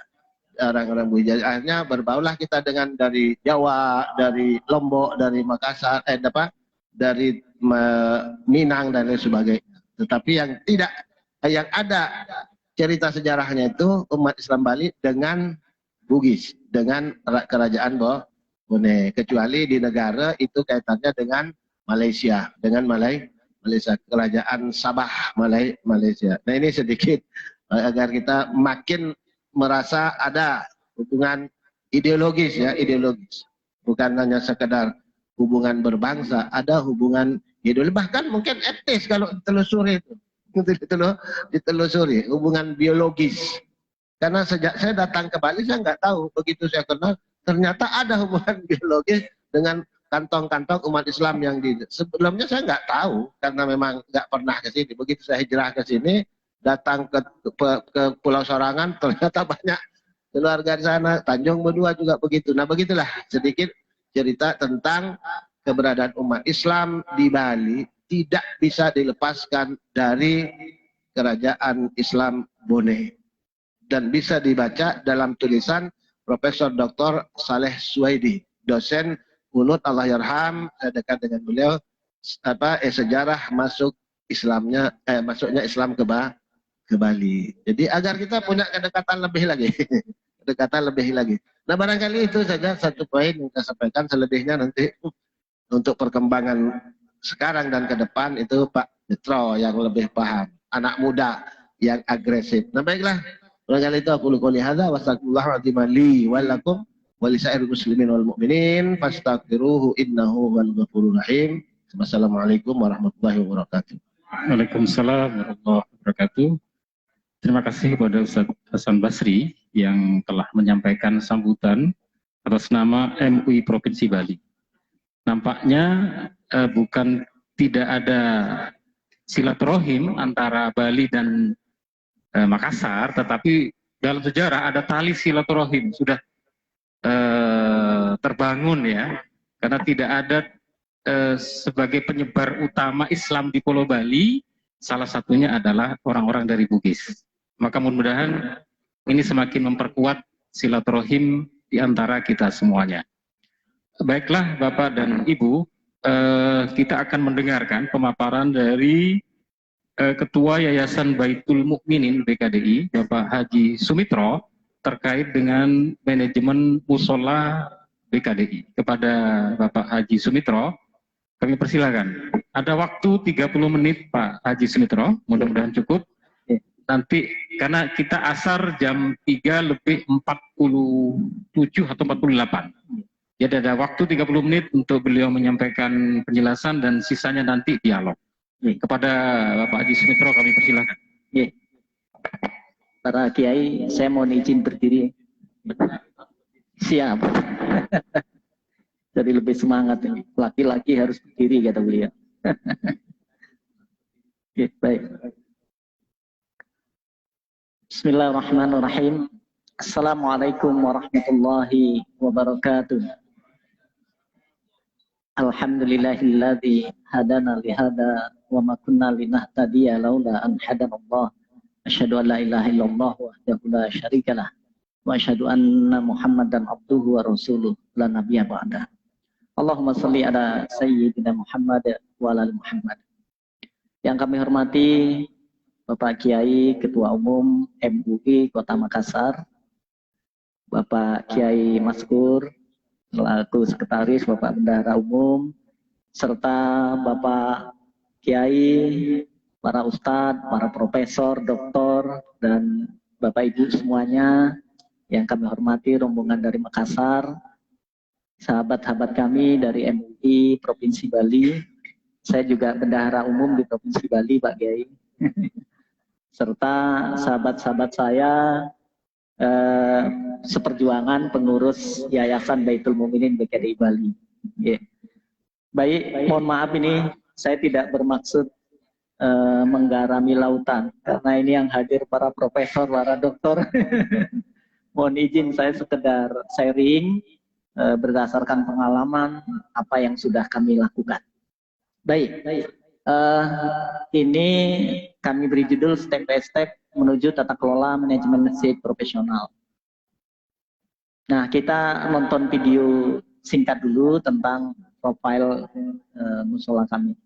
orang-orang Bugis. Akhirnya berbaulah kita dengan dari Jawa, dari Lombok, dari Makassar, dari Minang dan lain sebagainya. Tetapi yang ada cerita sejarahnya itu umat Islam Bali dengan Bugis, dengan kerajaan Bone. Kecuali di negara itu kaitannya dengan Malaysia, dengan Malaysia, kerajaan Sabah Malaysia. Nah ini sedikit agar kita makin merasa ada hubungan ideologis, ya, ideologis. Bukan hanya sekedar hubungan berbangsa, ada hubungan ideologis, bahkan mungkin etnis kalau ditelusuri itu. Ditelusuri hubungan biologis. Karena sejak saya datang ke Bali saya nggak tahu, begitu saya kenal ternyata ada hubungan biologis dengan kantong-kantong umat Islam yang sebelumnya saya nggak tahu karena memang nggak pernah ke sini. Begitu saya hijrah ke sini datang ke Pulau Sorangan, ternyata banyak keluarga di sana. Tanjung Berdua juga begitu. Nah, begitulah sedikit cerita tentang keberadaan umat Islam di Bali tidak bisa dilepaskan dari Kerajaan Islam Bone, dan bisa dibaca dalam tulisan Profesor Dr. Saleh Suwaidi, dosen UNUD Allahyarham. Saya dekat dengan beliau, sejarah masuknya Islam ke Bali. Jadi agar kita punya kedekatan lebih lagi. Kedekatan lebih lagi. Nah, barangkali itu saja satu poin yang saya sampaikan. Selebihnya nanti untuk perkembangan sekarang dan ke depan itu Pak Jetro yang lebih paham. Anak muda yang agresif. Nah, baiklah. Barangkali itu aku qouli hadza wa astaghfirullahaladzim li wa lakum wa lisairil muslimin wal mu'minin fastaghfiruhu innahu huwal ghafurur rahim. Wassalamualaikum warahmatullahi wabarakatuh. Waalaikumsalam warahmatullahi wabarakatuh. Terima kasih kepada Ustaz Hasan Basri yang telah menyampaikan sambutan atas nama MUI Provinsi Bali. Nampaknya bukan tidak ada silaturahim antara Bali dan Makassar, tetapi dalam sejarah ada tali silaturahim sudah terbangun ya, karena tidak ada sebagai penyebar utama Islam di Pulau Bali, salah satunya adalah orang-orang dari Bugis. Maka mudah-mudahan ini semakin memperkuat silaturahim di antara kita semuanya. Baiklah Bapak dan Ibu, kita akan mendengarkan pemaparan dari Ketua Yayasan Baitul Mukminin BKDI, Bapak Haji Sumitro, terkait dengan manajemen musola BKDI. Kepada Bapak Haji Sumitro, kami persilakan. Ada waktu 30 menit Pak Haji Sumitro, mudah-mudahan cukup. Nanti karena kita asar jam 3:47 atau 48. Jadi ada waktu 30 menit untuk beliau menyampaikan penjelasan dan sisanya nanti dialog. Kepada Bapak Haji Sumitro kami persilakan. Para kiai, saya mohon izin berdiri. Siap. Jadi lebih semangat ini. Laki-laki harus berdiri kata beliau. Baik. Bismillahirrahmanirrahim. Assalamualaikum warahmatullahi wabarakatuh. Alhamdulillahilladzi hadana lihada wa ma kunna linahtadiya laula an hadanallah. Asyhadu an la ilaha illallah wahdahu la syarikalah wa asyhadu anna Muhammadan abduhu wa rasuluh la nabiyya ba'da. Allahumma shalli ala sayyidina Muhammad wa ala Muhammad. Yang kami hormati Bapak Kiai Ketua Umum MUI Kota Makassar, Bapak Kiai Maskur selaku Sekretaris, Bapak Bendahara Umum, serta Bapak Kiai, para Ustadz, para Profesor, Doktor, dan Bapak Ibu semuanya yang kami hormati, rombongan dari Makassar, sahabat-sahabat kami dari MUI Provinsi Bali. Saya juga Bendahara Umum di Provinsi Bali, Pak Kiai. Serta sahabat-sahabat saya seperjuangan pengurus Yayasan Baitul Mukminin BKDI Bali. Baik, mohon maaf ini saya tidak bermaksud menggarami lautan, karena ini yang hadir para profesor, para doktor. Mohon izin saya sekedar sharing berdasarkan pengalaman apa yang sudah kami lakukan. Baik, ini kami beri judul step by step menuju tata kelola manajemen masjid profesional. Nah, kita nonton video singkat dulu tentang profil musola kami.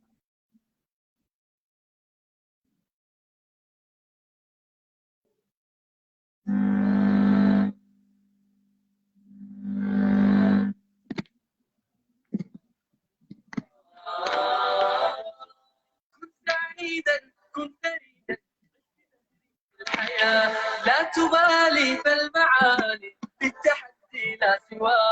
لا تبالي فالمعالي بالتحدي لا سوى.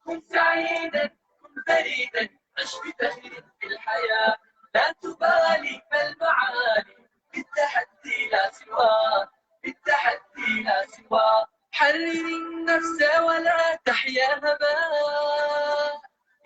كن سعيدا كن فريدا عش بفخر في الحياة. لا تبالي فالمعالي بالتحدي لا سوى. بالتحدي لا سوى. حرر النفس ولا تحيا هباء.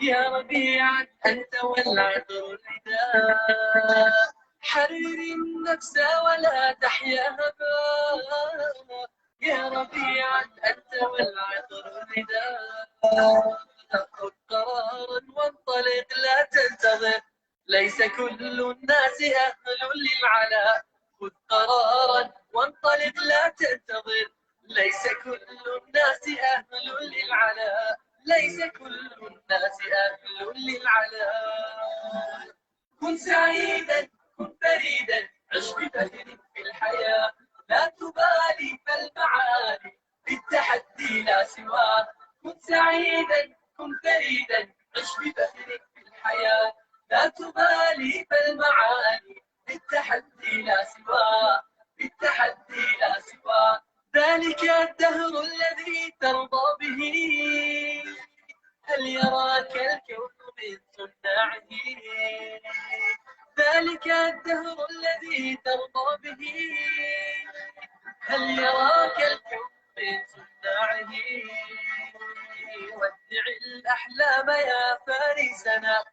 يا ربيعا أنت والعطر الرداء. حرر النفس ولا تحيا هباء يا ربيعا أنت والعطر رداء خذ قرارا وانطلق لا تنتظر ليس كل الناس أهل للعلاء خذ قرارا وانطلق لا تنتظر ليس كل الناس أهل للعلاء ليس كل الناس أهل للعلاء كن سعيدا كن فريدا عش بفخر في الحياة لا تبالي فالمعالي بالتحدي لا سواه كن سعيدا كن فريدا عش بفخر في الحياة لا تبالي فالمعالي بالتحدي لا سواه بالتحدي لا سواه ذلك الدهر الذي ترضى به هل يراك الكون من صناعه ذلك الدهر الذي ترضى به هل يراك الكون من صناعه ودع الأحلام يا فارسنا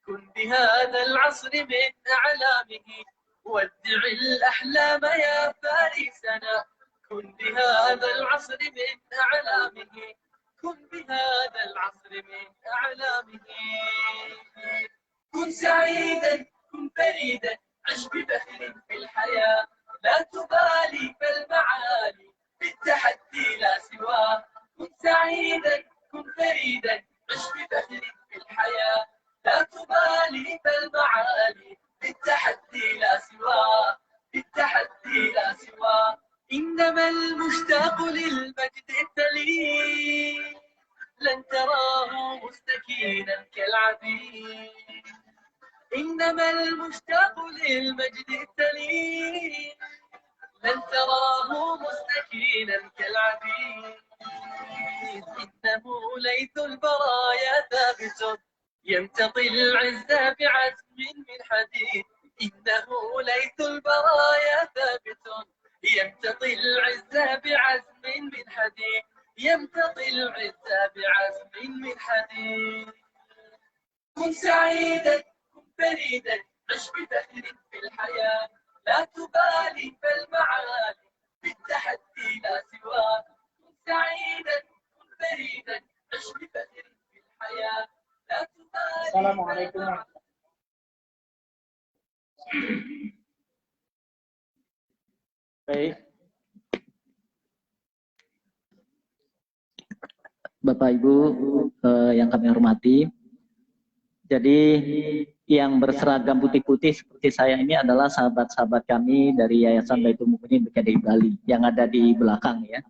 كن بهذا العصر من أعلامه ودع الأحلام يا فارسنا كن بهذا العصر من أعلامه كن بهذا العصر من أعلامه كن سعيدا كن فريدا عش بفخر في الحياة لا تبالي فالمعالي بالتحدي لا سواه كن سعيدا كن فريدا عش بفخر في الحياة لا تبالي فالمعالي بالتحدي لا سواه بالتحدي لا سواه إنما المشتاق للمجد التلي لن تراه مستكينا كالعبيد إنما المشتاق للمجد التلي لن تراه مستكينا كالعبيد إنه ليث البرايا ثابت يمتطي العز بعزم من حديد إنه ليث البرايا ثابت يمتطي العز بعزم من حديد يمتطي العز بعزم من حديد كن سعيدا كن فريدا عش بفخر في الحياة لا تبالي فالمعالي بالتحدي لا سواه كن سعيدا كن فريدا عش بفخر في الحياة لا تبالي السلام عليكم. Baik. Bapak Ibu yang kami hormati, jadi yang berseragam putih-putih seperti saya ini adalah sahabat-sahabat kami dari Yayasan Baitul Mukminin BKDI Bali yang ada di belakang ya.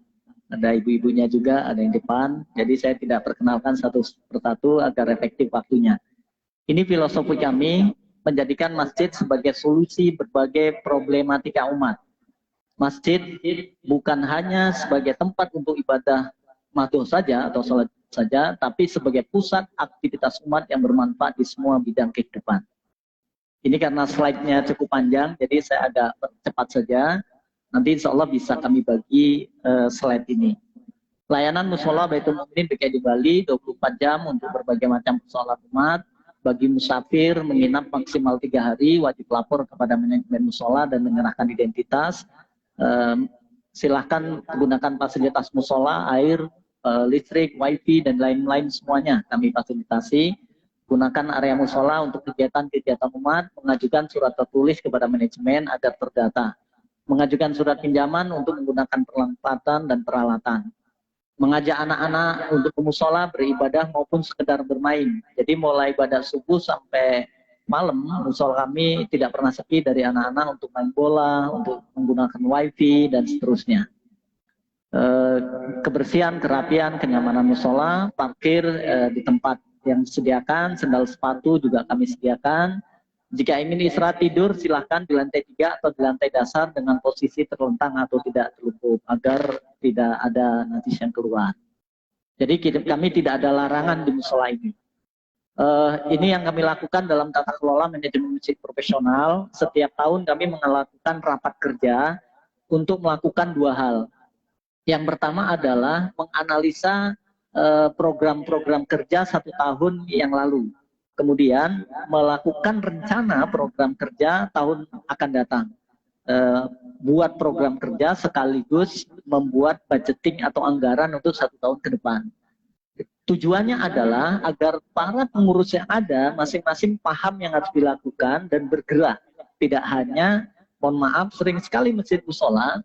Ada ibu-ibunya juga, ada yang depan. Jadi saya tidak perkenalkan satu persatu agar efektif waktunya. Ini filosofi kami menjadikan masjid sebagai solusi berbagai problematika umat. Masjid bukan hanya sebagai tempat untuk ibadah madhu saja atau sholat saja, tapi sebagai pusat aktivitas umat yang bermanfaat di semua bidang kehidupan. Ini karena slide-nya cukup panjang, jadi saya agak cepat saja. Nanti insya Allah bisa kami bagi slide ini. Layanan musola Baitul Mukminin BKDI Bali 24 jam untuk berbagai macam sholat umat. Bagi musafir menginap maksimal 3 hari, wajib lapor kepada manajemen musola dan menyerahkan identitas. Silahkan gunakan fasilitas musola, air, listrik, wifi, dan lain-lain semuanya kami fasilitasi. Gunakan area musola untuk kegiatan-kegiatan umat, mengajukan surat tertulis kepada manajemen agar terdata. Mengajukan surat pinjaman untuk menggunakan perlengkapan dan peralatan. Mengajak anak-anak untuk ke musola beribadah maupun sekedar bermain. Jadi mulai ibadah subuh sampai malam, musola kami tidak pernah sepi dari anak-anak untuk main bola, untuk menggunakan wifi, dan seterusnya. Kebersihan, kerapian, kenyamanan musola, parkir di tempat yang disediakan, sendal sepatu juga kami sediakan. Jika ingin istirahat tidur, silahkan di lantai 3 atau di lantai dasar dengan posisi terlentang atau tidak terluput, agar tidak ada najis yang keluar. Jadi kami tidak ada larangan di musola ini. Ini yang kami lakukan dalam tata kelola manajemen masjid profesional. Setiap tahun kami melakukan rapat kerja untuk melakukan 2 hal. Yang pertama adalah menganalisa program-program kerja 1 tahun yang lalu. kemudian melakukan rencana program kerja tahun akan datang. Buat program kerja sekaligus membuat budgeting atau anggaran untuk 1 tahun ke depan. Tujuannya adalah agar para pengurus yang ada masing-masing paham yang harus dilakukan dan bergerak. Tidak hanya, mohon maaf, sering sekali masjid musola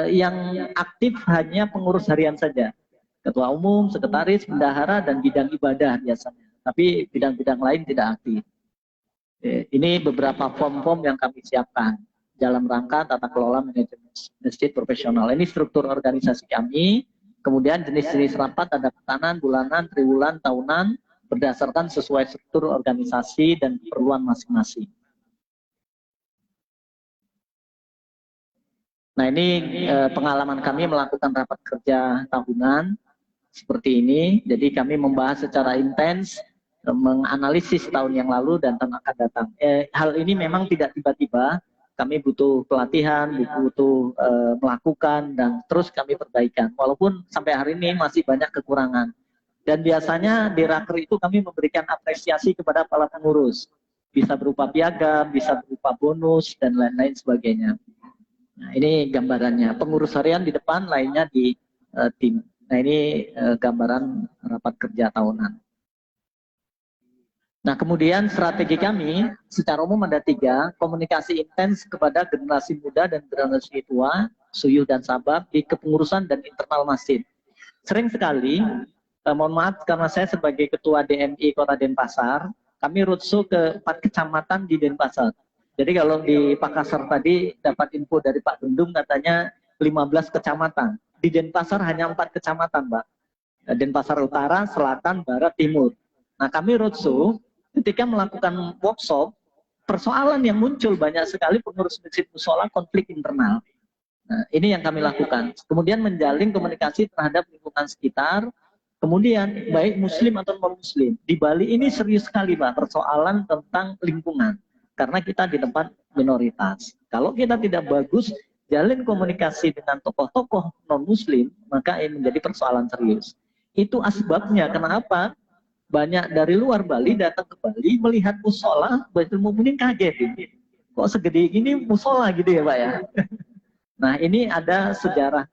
yang aktif hanya pengurus harian saja. Ketua umum, sekretaris, bendahara, dan bidang ibadah biasanya. Tapi bidang-bidang lain tidak aktif. Ini beberapa form-form yang kami siapkan dalam rangka tata kelola manajemen masjid profesional. Ini struktur organisasi kami. Kemudian jenis-jenis rapat ada tahunan, bulanan, triwulan, tahunan, berdasarkan sesuai struktur organisasi dan keperluan masing-masing. Nah, ini pengalaman kami melakukan rapat kerja tahunan seperti ini. Jadi kami membahas secara intens, menganalisis tahun yang lalu dan tahun akan datang. Hal ini memang tidak tiba-tiba. Kami butuh pelatihan, butuh melakukan, dan terus kami perbaikan. Walaupun sampai hari ini masih banyak kekurangan. Dan biasanya di raker itu kami memberikan apresiasi kepada para pengurus. Bisa berupa piagam, bisa berupa bonus, dan lain-lain sebagainya. Nah, ini gambarannya. Pengurus harian di depan, lainnya di tim. Nah, ini gambaran rapat kerja tahunan. Nah, kemudian strategi kami secara umum ada 3, komunikasi intens kepada generasi muda dan generasi tua, suyuh dan sabab di kepengurusan dan internal masjid. Sering sekali, mohon maaf karena saya sebagai ketua DMI Kota Denpasar, kami roadshow ke 4 kecamatan di Denpasar. Jadi kalau di Makassar tadi dapat info dari Pak Bendung katanya 15 kecamatan. Di Denpasar hanya 4 kecamatan, Pak. Denpasar Utara, Selatan, Barat, Timur. Nah, kami roadshow. Ketika melakukan workshop, persoalan yang muncul banyak sekali pengurus masjid musola konflik internal. Nah, ini yang kami lakukan. Kemudian menjalin komunikasi terhadap lingkungan sekitar. Kemudian baik muslim atau non-muslim. Di Bali ini serius sekali, Pak, persoalan tentang lingkungan. Karena kita di tempat minoritas. Kalau kita tidak bagus, jalin komunikasi dengan tokoh-tokoh non-muslim, maka ini menjadi persoalan serius. Itu asbabnya. Kenapa? Banyak dari luar Bali datang ke Bali melihat musola, Baitul Mukminin kaget ini. Kok segede gini musola gitu ya, Pak ya? Nah, ini ada sejarah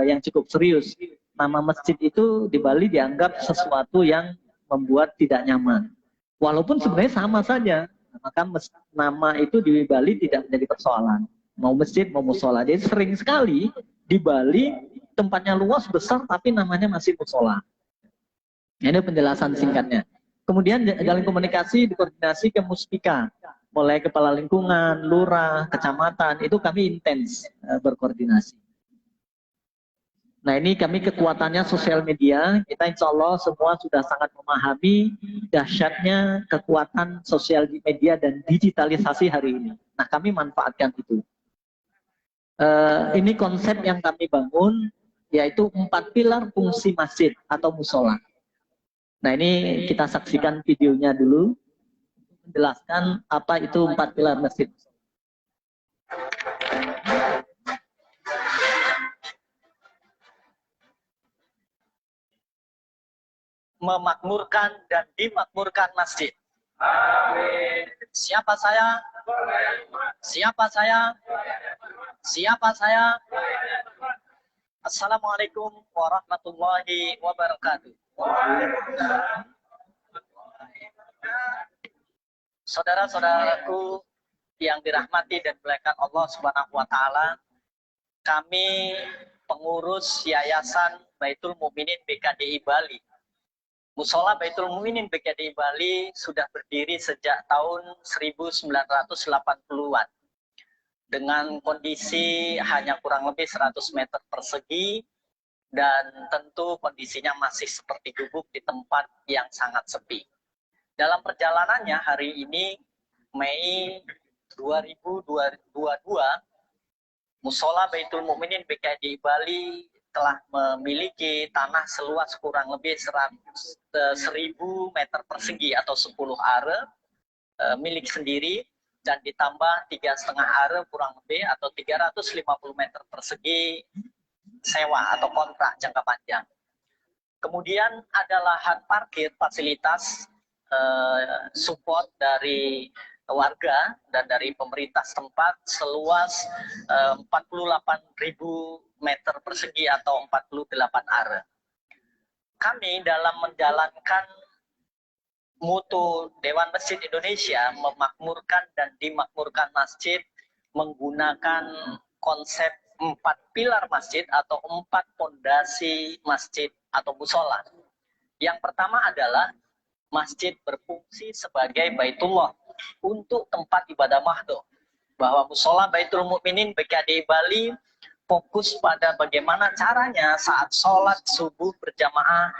yang cukup serius. Nama masjid itu di Bali dianggap sesuatu yang membuat tidak nyaman. Walaupun sebenarnya sama saja. Maka nama itu di Bali tidak menjadi persoalan. Mau masjid, mau musola. Jadi sering sekali di Bali tempatnya luas, besar, tapi namanya masih musola. Ini penjelasan singkatnya. Kemudian jalin komunikasi, dikoordinasi ke Muspika. Mulai kepala lingkungan, lurah, kecamatan, itu kami intens berkoordinasi. Nah, ini kami kekuatannya sosial media. Kita insya Allah semua sudah sangat memahami dahsyatnya kekuatan sosial media dan digitalisasi hari ini. Nah, kami manfaatkan itu. Ini konsep yang kami bangun, yaitu 4 pilar fungsi masjid atau musola. Nah, ini kita saksikan videonya dulu, menjelaskan apa itu 4 pilar masjid. Memakmurkan dan dimakmurkan masjid. Amin. Siapa saya? Siapa saya? Siapa saya? Assalamualaikum warahmatullahi wabarakatuh. Saudara-saudaraku yang dirahmati dan dimuliakan Allah Subhanahu wa taala, kami pengurus Yayasan Baitul Mukminin BKDI Bali. Musola Baitul Mukminin BKDI Bali sudah berdiri sejak tahun 1980-an. Dengan kondisi hanya kurang lebih 100 meter persegi, dan tentu kondisinya masih seperti gubuk di tempat yang sangat sepi. Dalam perjalanannya hari ini, Mei 2022, Musola Baitul Mukminin BKDI Bali telah memiliki tanah seluas kurang lebih 1.000 meter persegi atau 10 are milik sendiri, dan ditambah 3,5 are kurang lebih atau 350 meter persegi sewa atau kontrak jangka panjang. Kemudian ada lahan parkir fasilitas support dari warga dan dari pemerintah setempat seluas 48.000 meter persegi atau 48 are. Kami dalam menjalankan mutu Dewan Masjid Indonesia memakmurkan dan dimakmurkan masjid menggunakan konsep 4 pilar masjid atau 4 pondasi masjid atau musola. Yang pertama adalah masjid berfungsi sebagai Baitullah untuk tempat ibadah mahdoh. Bahwa musola Baitul Mukminin BKDI Bali fokus pada bagaimana caranya saat sholat subuh berjamaah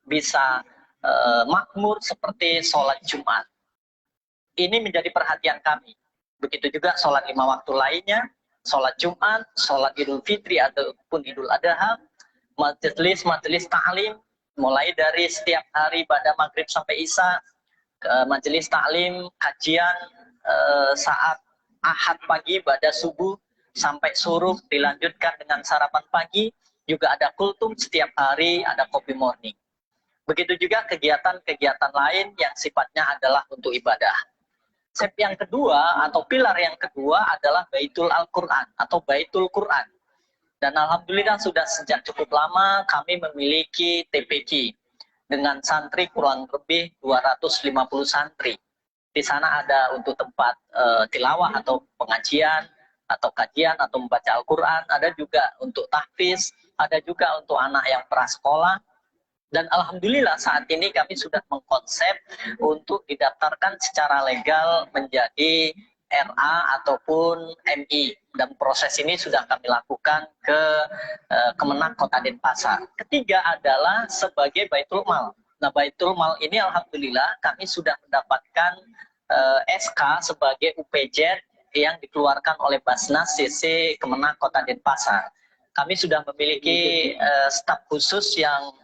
bisa makmur seperti sholat Jumat. Ini menjadi perhatian kami. Begitu juga sholat 5 waktu lainnya, sholat Jumat, sholat Idul Fitri ataupun Idul Adha, majelis ta'lim, mulai dari setiap hari pada maghrib sampai isya, majelis ta'lim, kajian saat Ahad pagi pada subuh sampai suruh, dilanjutkan dengan sarapan pagi, juga ada kultum setiap hari, ada kopi morning. Begitu juga kegiatan-kegiatan lain yang sifatnya adalah untuk ibadah. Konsep yang kedua atau pilar yang kedua adalah Baitul Al-Quran atau Baitul Quran. Dan alhamdulillah sudah sejak cukup lama kami memiliki TPQ dengan santri kurang lebih 250 santri. Di sana ada untuk tempat tilawah atau pengajian atau kajian atau membaca Al-Quran, ada juga untuk tahfiz, ada juga untuk anak yang prasekolah. Dan alhamdulillah saat ini kami sudah mengkonsep untuk didaftarkan secara legal menjadi RA ataupun MI. Dan proses ini sudah kami lakukan ke Kemenang Kota Denpasar. Ketiga adalah sebagai Baitul Mal. Nah, Baitul Mal ini alhamdulillah kami sudah mendapatkan SK sebagai UPZ yang dikeluarkan oleh Basnas CC Kemenang Kota Denpasar. Kami sudah memiliki staf khusus yang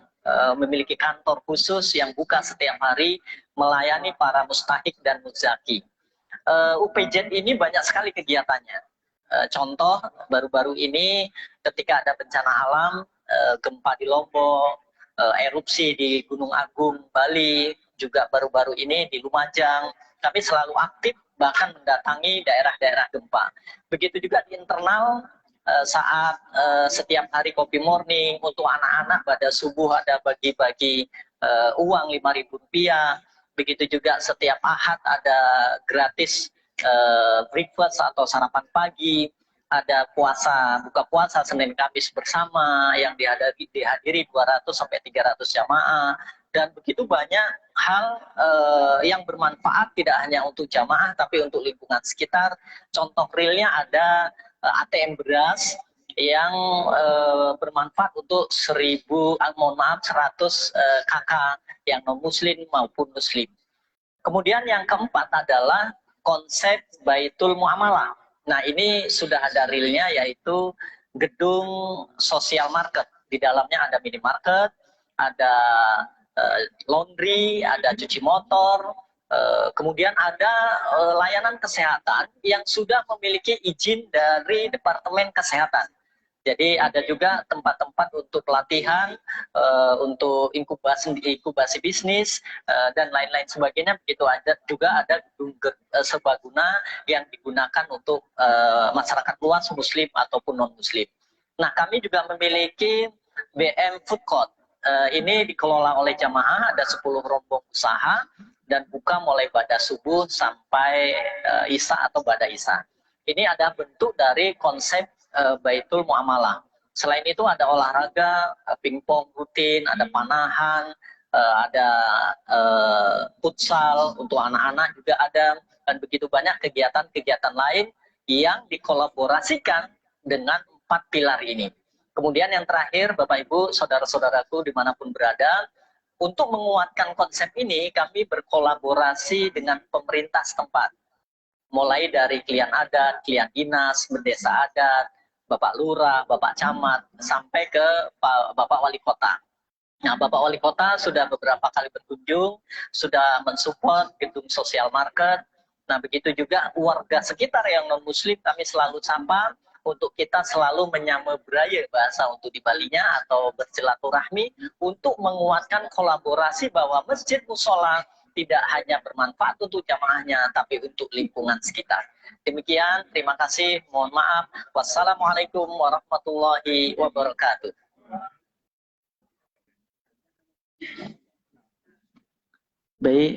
memiliki kantor khusus yang buka setiap hari melayani para mustahik dan muzaki. UPZ ini banyak sekali kegiatannya. Contoh baru-baru ini ketika ada bencana alam, gempa di Lombok, erupsi di Gunung Agung, Bali, juga baru-baru ini di Lumajang, kami selalu aktif bahkan mendatangi daerah-daerah gempa. Begitu juga di internal saat setiap hari kopi morning untuk anak-anak pada subuh ada bagi-bagi uang Rp5.000. Begitu juga setiap Ahad ada gratis breakfast atau sarapan pagi, ada buka puasa Senin Kamis bersama yang dihadiri 200 sampai 300 jamaah, dan begitu banyak hal yang bermanfaat tidak hanya untuk jamaah tapi untuk lingkungan sekitar. Contoh realnya ada ATM beras yang bermanfaat untuk 100 kakak yang non muslim maupun muslim. Kemudian yang keempat adalah konsep Baitul Muamalah. Nah, ini sudah ada realnya, yaitu gedung sosial market. Di dalamnya ada minimarket, ada laundry, ada cuci motor, kemudian ada layanan kesehatan yang sudah memiliki izin dari Departemen Kesehatan. Jadi ada juga tempat-tempat untuk pelatihan, untuk inkubasi bisnis, dan lain-lain sebagainya. Begitu juga ada gedung serbaguna yang digunakan untuk masyarakat luas muslim ataupun non-muslim. Nah, kami juga memiliki BM Food Court. Ini dikelola oleh jamaah, ada 10 rombong usaha, dan buka mulai pada subuh sampai isya atau pada isya. Ini ada bentuk dari konsep Baitul Muamalah. Selain itu ada olahraga, pingpong rutin, ada panahan, ada futsal untuk anak-anak juga ada, dan begitu banyak kegiatan-kegiatan lain yang dikolaborasikan dengan 4 pilar ini. Kemudian yang terakhir, Bapak Ibu, saudara-saudaraku dimanapun berada, untuk menguatkan konsep ini kami berkolaborasi dengan pemerintah setempat. Mulai dari klien adat, klien dinas, bendesa adat, Bapak Lurah, Bapak Camat, sampai ke Bapak Wali Kota. Nah, Bapak Wali Kota sudah beberapa kali berkunjung, sudah mensupport gedung sosial market. Nah, begitu juga warga sekitar yang non-muslim kami selalu sapa untuk kita selalu menyamebraya bahasa untuk di Balinya atau bersilaturahmi untuk menguatkan kolaborasi bahwa masjid musola tidak hanya bermanfaat untuk jamaahnya, tapi untuk lingkungan sekitar. Demikian, terima kasih, mohon maaf. Wassalamualaikum warahmatullahi wabarakatuh. Baik,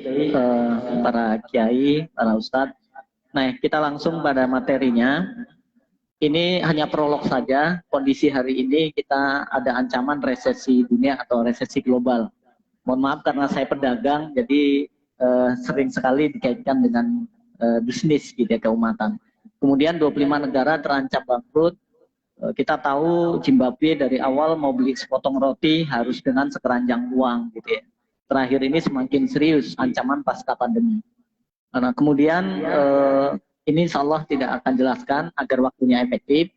para kiai, para ustadz. Nah, kita langsung pada materinya. Ini hanya prolog saja. Kondisi hari ini kita ada ancaman resesi dunia atau resesi global. Mohon maaf karena saya pedagang, jadi sering sekali dikaitkan dengan bisnis gitu ya, keumatan. Kemudian 25 negara terancam bangkrut. Kita tahu Zimbabwe dari awal mau beli sepotong roti harus dengan sekeranjang uang gitu ya. Terakhir ini semakin serius ancaman pasca pandemi. Nah, kemudian ini insya Allah tidak akan jelaskan agar waktunya efektif.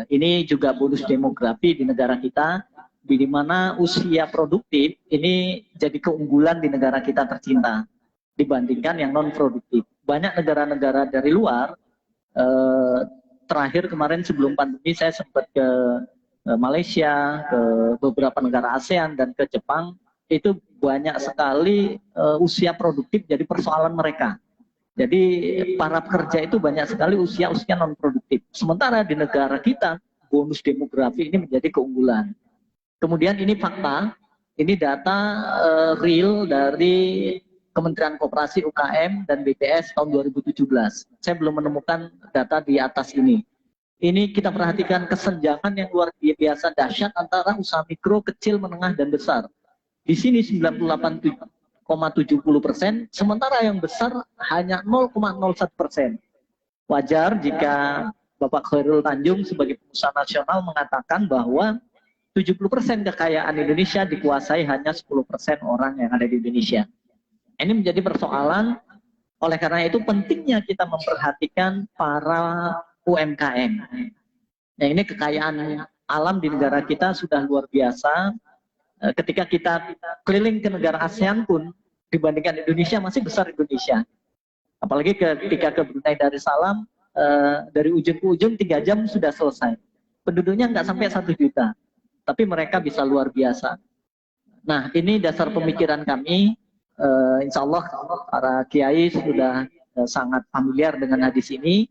Ini juga bonus demografi di negara kita, di mana usia produktif ini jadi keunggulan di negara kita tercinta dibandingkan yang non produktif. Banyak negara-negara dari luar, terakhir kemarin sebelum pandemi saya sempat ke Malaysia, ke beberapa negara ASEAN dan ke Jepang, itu banyak sekali usia produktif jadi persoalan mereka. Jadi para pekerja itu banyak sekali usia non produktif. Sementara di negara kita bonus demografi ini menjadi keunggulan. Kemudian ini fakta, ini data real dari Kementerian Koperasi UKM dan BPS tahun 2017. Saya belum menemukan data di atas ini. Ini kita perhatikan kesenjangan yang luar biasa dahsyat antara usaha mikro, kecil, menengah, dan besar. Di sini 98,70%, sementara yang besar hanya 0,01%. Wajar jika Bapak Khairul Tanjung sebagai pengusaha nasional mengatakan bahwa 70% kekayaan Indonesia dikuasai hanya 10% orang yang ada di Indonesia. Ini menjadi persoalan, oleh karena itu pentingnya kita memperhatikan para UMKM. Nah, ini kekayaan alam di negara kita sudah luar biasa. Ketika kita keliling ke negara ASEAN pun dibandingkan Indonesia masih besar Indonesia. Apalagi ketika ke Brunei Darussalam, dari ujung ke ujung 3 jam sudah selesai. Penduduknya nggak sampai 1 juta, tapi mereka bisa luar biasa. Nah, ini dasar pemikiran kami. Insya Allah para kiai sudah sangat familiar dengan hadis ini.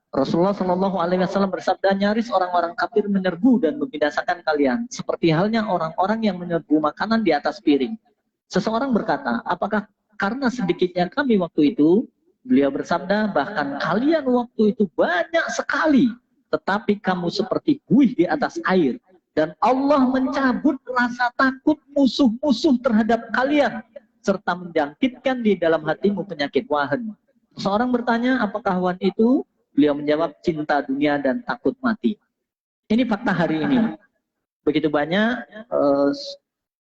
Rasulullah Shallallahu Alaihi Wasallam bersabda, nyaris orang-orang kafir menyerbu dan membinasakan kalian, seperti halnya orang-orang yang menyerbu makanan di atas piring. Seseorang berkata, apakah karena sedikitnya kami waktu itu? Beliau bersabda, bahkan kalian waktu itu banyak sekali, tetapi kamu seperti buih di atas air, dan Allah mencabut rasa takut musuh-musuh terhadap kalian, serta menjangkitkan di dalam hatimu penyakit wahan. Seorang bertanya, apakah wahan itu? Beliau menjawab, cinta dunia dan takut mati. Ini fakta hari ini. Begitu banyak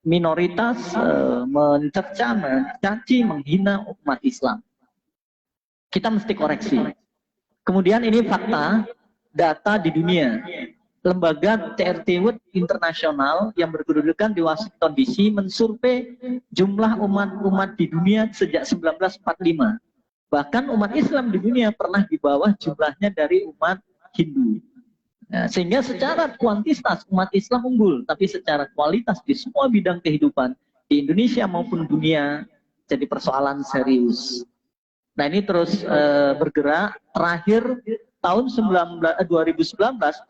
minoritas mencerca, mencaci, menghina umat Islam. Kita mesti koreksi. Kemudian ini fakta data di dunia. Lembaga TRT World Internasional yang berkedudukan di Washington DC mensurvei jumlah umat di dunia sejak 1945. Bahkan umat Islam di dunia pernah di bawah jumlahnya dari umat Hindu. Nah, sehingga secara kuantitas umat Islam unggul, tapi secara kualitas di semua bidang kehidupan di Indonesia maupun dunia jadi persoalan serius. Nah, ini terus bergerak. Terakhir tahun 2019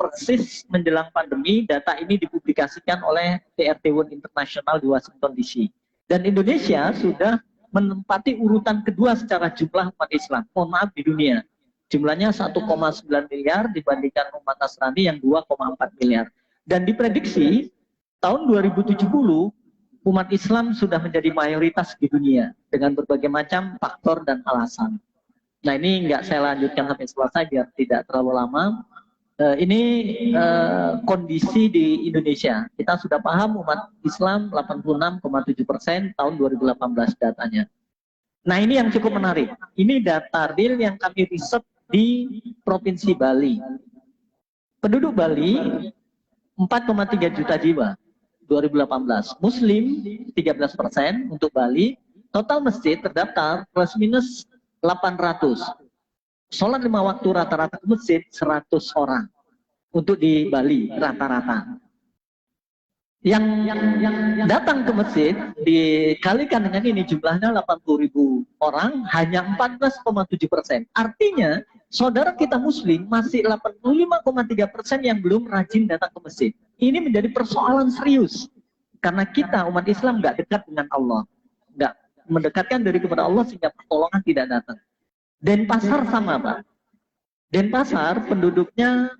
persis menjelang pandemi, data ini dipublikasikan oleh TRT World International di Washington DC. Dan Indonesia sudah menempati urutan kedua secara jumlah umat Islam. Mohon maaf, di dunia. Jumlahnya 1,9 miliar dibandingkan umat Nasrani yang 2,4 miliar. Dan diprediksi tahun 2070 umat Islam sudah menjadi mayoritas di dunia dengan berbagai macam faktor dan alasan. Nah, ini nggak saya lanjutkan sampai selesai biar tidak terlalu lama. Ini kondisi di Indonesia. Kita sudah paham umat Islam 86,7% tahun 2018 datanya. Nah, ini yang cukup menarik. Ini data real yang kami riset di Provinsi Bali. Penduduk Bali 4,3 juta jiwa 2018. Muslim 13% untuk Bali. Total masjid terdaftar plus minus 800. Sholat 5 waktu rata-rata ke masjid 100 orang untuk di Bali rata-rata. Yang datang ke masjid dikalikan dengan ini jumlahnya 80.000 orang, hanya 14,7%. Artinya saudara kita muslim masih 85,3% yang belum rajin datang ke masjid. Ini menjadi persoalan serius karena kita umat Islam nggak dekat dengan Allah, nggak mendekatkan diri kepada Allah sehingga pertolongan tidak datang. Denpasar sama Pak. Denpasar penduduknya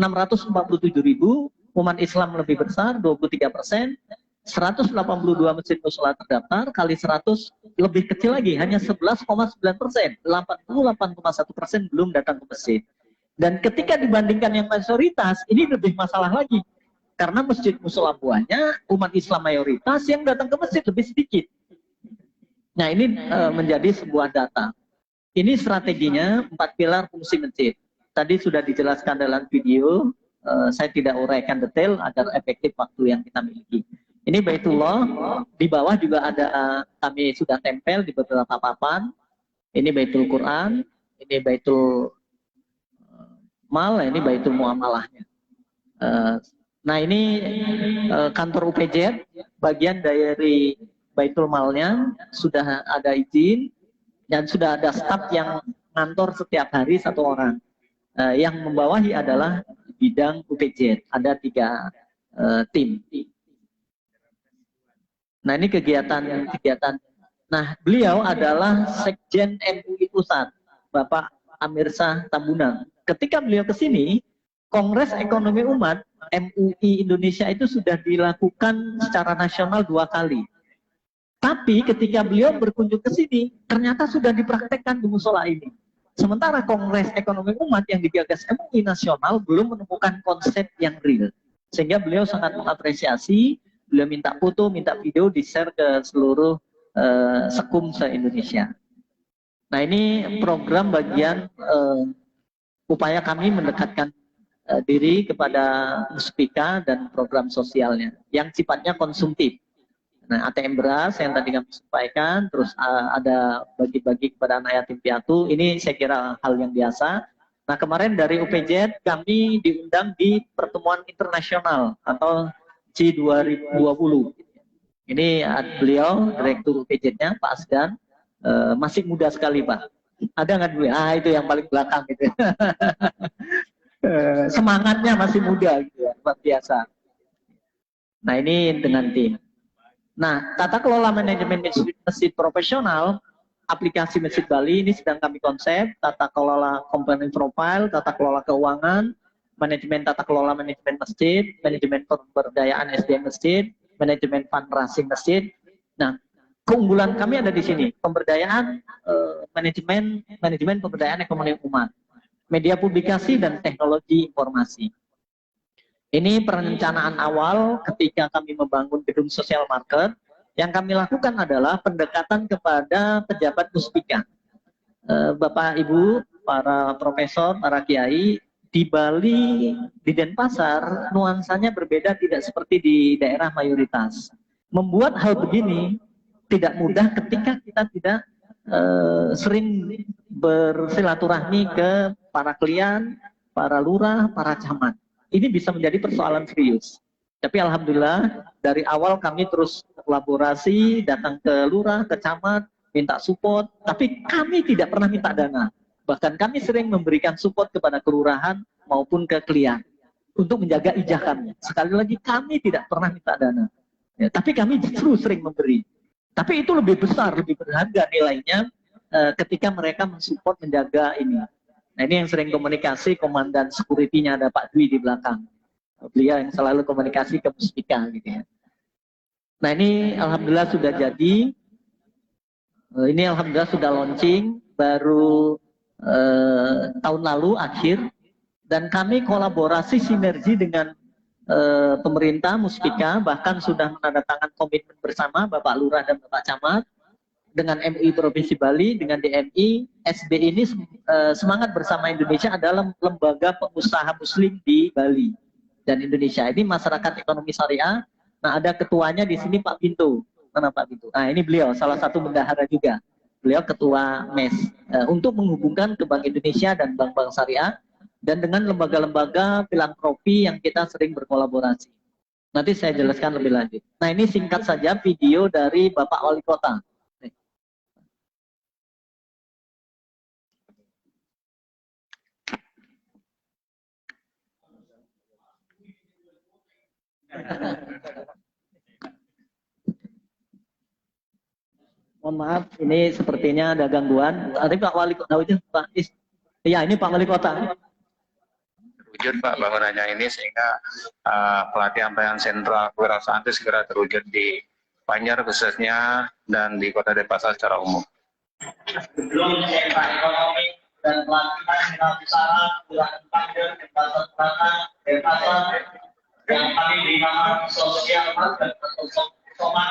647.000, umat Islam lebih besar 23%, 182 masjid mushola terdaftar, kali 100 lebih kecil lagi, hanya 11,9%, 88,1% belum datang ke masjid. Dan ketika dibandingkan yang mayoritas, ini lebih masalah lagi, karena masjid mushola banyak, umat Islam mayoritas, yang datang ke masjid lebih sedikit. Nah ini menjadi sebuah data. Ini strateginya 4 pilar fungsi masjid. Tadi sudah dijelaskan dalam video, saya tidak uraikan detail agar efektif waktu yang kita miliki. Ini Baitullah, di bawah juga ada kami sudah tempel di beberapa papan. Ini Baitul Quran, ini Baitul Mal, ini Baitul Muamalahnya. Nah ini kantor UPJ, bagian dari Baitul Malnya sudah ada izin dan sudah ada staf yang ngantor setiap hari 1 orang. Yang membawahi adalah bidang UPJ, ada 3 tim. Nah ini kegiatan. Nah beliau adalah Sekjen MUI Pusat, Bapak Amir Shah Tambunan. Ketika beliau ke sini, Kongres Ekonomi Umat MUI Indonesia itu sudah dilakukan secara nasional 2 kali. Tapi ketika beliau berkunjung ke sini, ternyata sudah dipraktekkan di musola ini. Sementara Kongres Ekonomi Umat yang digagas MUI Nasional belum menemukan konsep yang real. Sehingga beliau sangat mengapresiasi, beliau minta foto, minta video, di-share ke seluruh sekum se-Indonesia. Nah ini program bagian upaya kami mendekatkan diri kepada Muspika dan program sosialnya yang sifatnya konsumtif. Nah, ATM beras yang tadi kami sampaikan, terus ada bagi-bagi kepada anak yatim piatu, ini saya kira hal yang biasa. Nah, kemarin dari UPJ kami diundang di pertemuan internasional atau G20. Ini beliau, Direktur UPJ-nya, Pak Asdan, masih muda sekali, Pak. Ada nggak dulu? Itu yang paling belakang gitu. Semangatnya masih muda, gitu ya, luar biasa. Nah, ini dengan tim. Nah, tata kelola manajemen masjid profesional, aplikasi Masjid Bali ini sedang kami konsep, tata kelola komponen profile, tata kelola keuangan, manajemen tata kelola manajemen masjid, manajemen pemberdayaan SDM masjid, manajemen fundraising masjid. Nah, keunggulan kami ada di sini, pemberdayaan, manajemen pemberdayaan ekonomi umat, media publikasi dan teknologi informasi. Ini perencanaan awal ketika kami membangun gedung social market. Yang kami lakukan adalah pendekatan kepada pejabat Muspika. Bapak, Ibu, para profesor, para kiai, di Bali, di Denpasar, nuansanya berbeda, tidak seperti di daerah mayoritas. Membuat hal begini tidak mudah ketika kita tidak sering bersilaturahmi ke para klien, para lurah, para camat. Ini bisa menjadi persoalan serius. Tapi alhamdulillah dari awal kami terus kolaborasi, datang ke lurah, ke camat, minta support. Tapi kami tidak pernah minta dana. Bahkan kami sering memberikan support kepada kelurahan maupun ke klien untuk menjaga ijakannya. Sekali lagi kami tidak pernah minta dana. Ya, tapi kami justru sering memberi. Tapi itu lebih besar, lebih berharga nilainya ketika mereka mensupport menjaga ini. Nah ini yang sering komunikasi, komandan security-nya ada Pak Dwi di belakang. Beliau yang selalu komunikasi ke Muspika gitu ya. Nah ini alhamdulillah sudah jadi. Ini alhamdulillah sudah launching baru tahun lalu akhir, dan kami kolaborasi sinergi dengan pemerintah Muspika, bahkan sudah menandatangani komitmen bersama Bapak Lurah dan Bapak Camat dengan MUI Provinsi Bali, dengan DMI. SB ini semangat bersama Indonesia adalah lembaga pengusaha muslim di Bali dan Indonesia. Ini masyarakat ekonomi syariah. Nah ada ketuanya di sini Pak Pintu. Mana Pak Pintu? Nah ini beliau salah satu bendahara juga. Beliau ketua MES untuk menghubungkan ke Bank Indonesia dan bank-bank syariah dan dengan lembaga-lembaga filantropi yang kita sering berkolaborasi. Nanti saya jelaskan lebih lanjut. Nah, ini singkat saja video dari Bapak Wali Kota. Mohon maaf, ini sepertinya ada gangguan. Tapi Pak Wali Kota, Pak iya, ini Pak Wali Kota. Terwujud Pak bangunannya ini sehingga pelatihan sentral kewirausahaan itu segera terwujud di Banjar khususnya dan di Kota Denpasar secara umum. Sebelum sentra ekonomi dan pelatihan wirausaha Kelurahan Banjar, Denpasar Selatan, Denpasar yang kami beri nama sosial market atau somat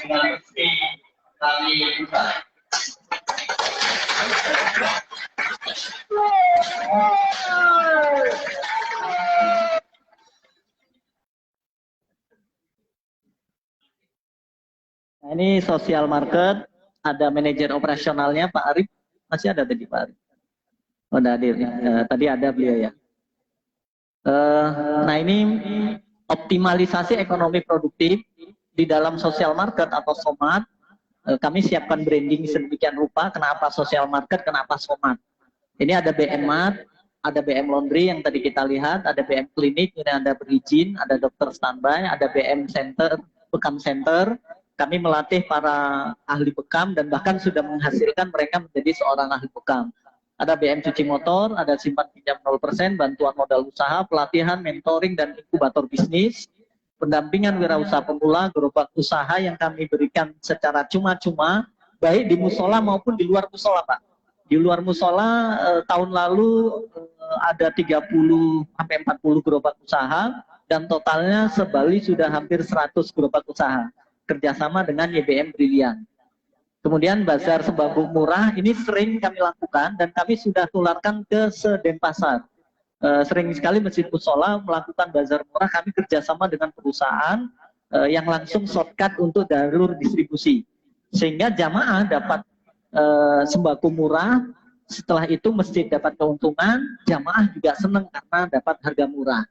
dengan mesti kami buka. Nah, ini sosial market, ada manajer operasionalnya Pak Arif, masih ada tadi Pak Arif. Oh, udah hadir. Tadi ada beliau ya. Nah, ini optimalisasi ekonomi produktif di dalam sosial market atau somat. Kami siapkan branding sedemikian rupa. Kenapa sosial market, kenapa somat? Ini ada BM Mart, ada BM Laundry yang tadi kita lihat, ada BM Klinik, ini ada berizin, ada dokter standby, ada BM Center, Bekam Center. Kami melatih para ahli bekam dan bahkan sudah menghasilkan mereka menjadi seorang ahli bekam. Ada BM cuci motor, ada simpan pinjam 0%, bantuan modal usaha, pelatihan, mentoring, dan inkubator bisnis, pendampingan wirausaha pemula, gerobak usaha yang kami berikan secara cuma-cuma, baik di musola maupun di luar musola, Pak. Di luar musola tahun lalu ada 30-40 gerobak usaha, dan totalnya se-Bali sudah hampir 100 gerobak usaha, kerjasama dengan YBM Brilian. Kemudian bazar sembako murah ini sering kami lakukan dan kami sudah tularkan ke se-Denpasar. Sering sekali Masjid Musola melakukan bazar murah, kami kerjasama dengan perusahaan yang langsung shortcut untuk jalur distribusi. Sehingga jamaah dapat sembako murah, setelah itu masjid dapat keuntungan, jamaah juga senang karena dapat harga murah.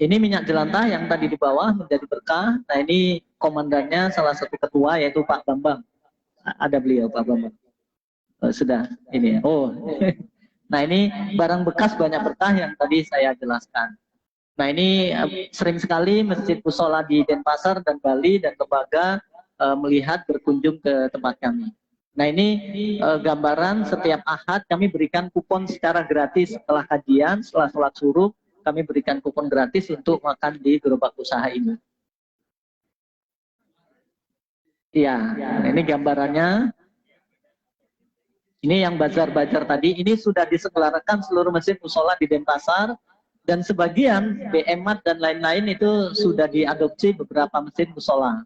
Ini minyak jelantah yang tadi di bawah menjadi berkah. Nah, ini komandannya salah satu ketua yaitu Pak Bambang. Ada beliau Pak Bambang. Sudah ini. Oh. Nah, ini barang bekas banyak berkah yang tadi saya jelaskan. Nah, ini sering sekali Masjid Musola di Denpasar dan Bali dan lembaga melihat berkunjung ke tempat kami. Nah, ini gambaran setiap Ahad kami berikan kupon secara gratis setelah kajian, setelah sholat suruh. Kami berikan kupon gratis untuk makan di gerobak usaha ini. Iya, ini gambarannya. Ini yang bazar-bazar tadi, ini sudah diselenggarakan seluruh masjid musola di Denpasar, dan sebagian BM Mart dan lain-lain itu sudah diadopsi beberapa masjid musola.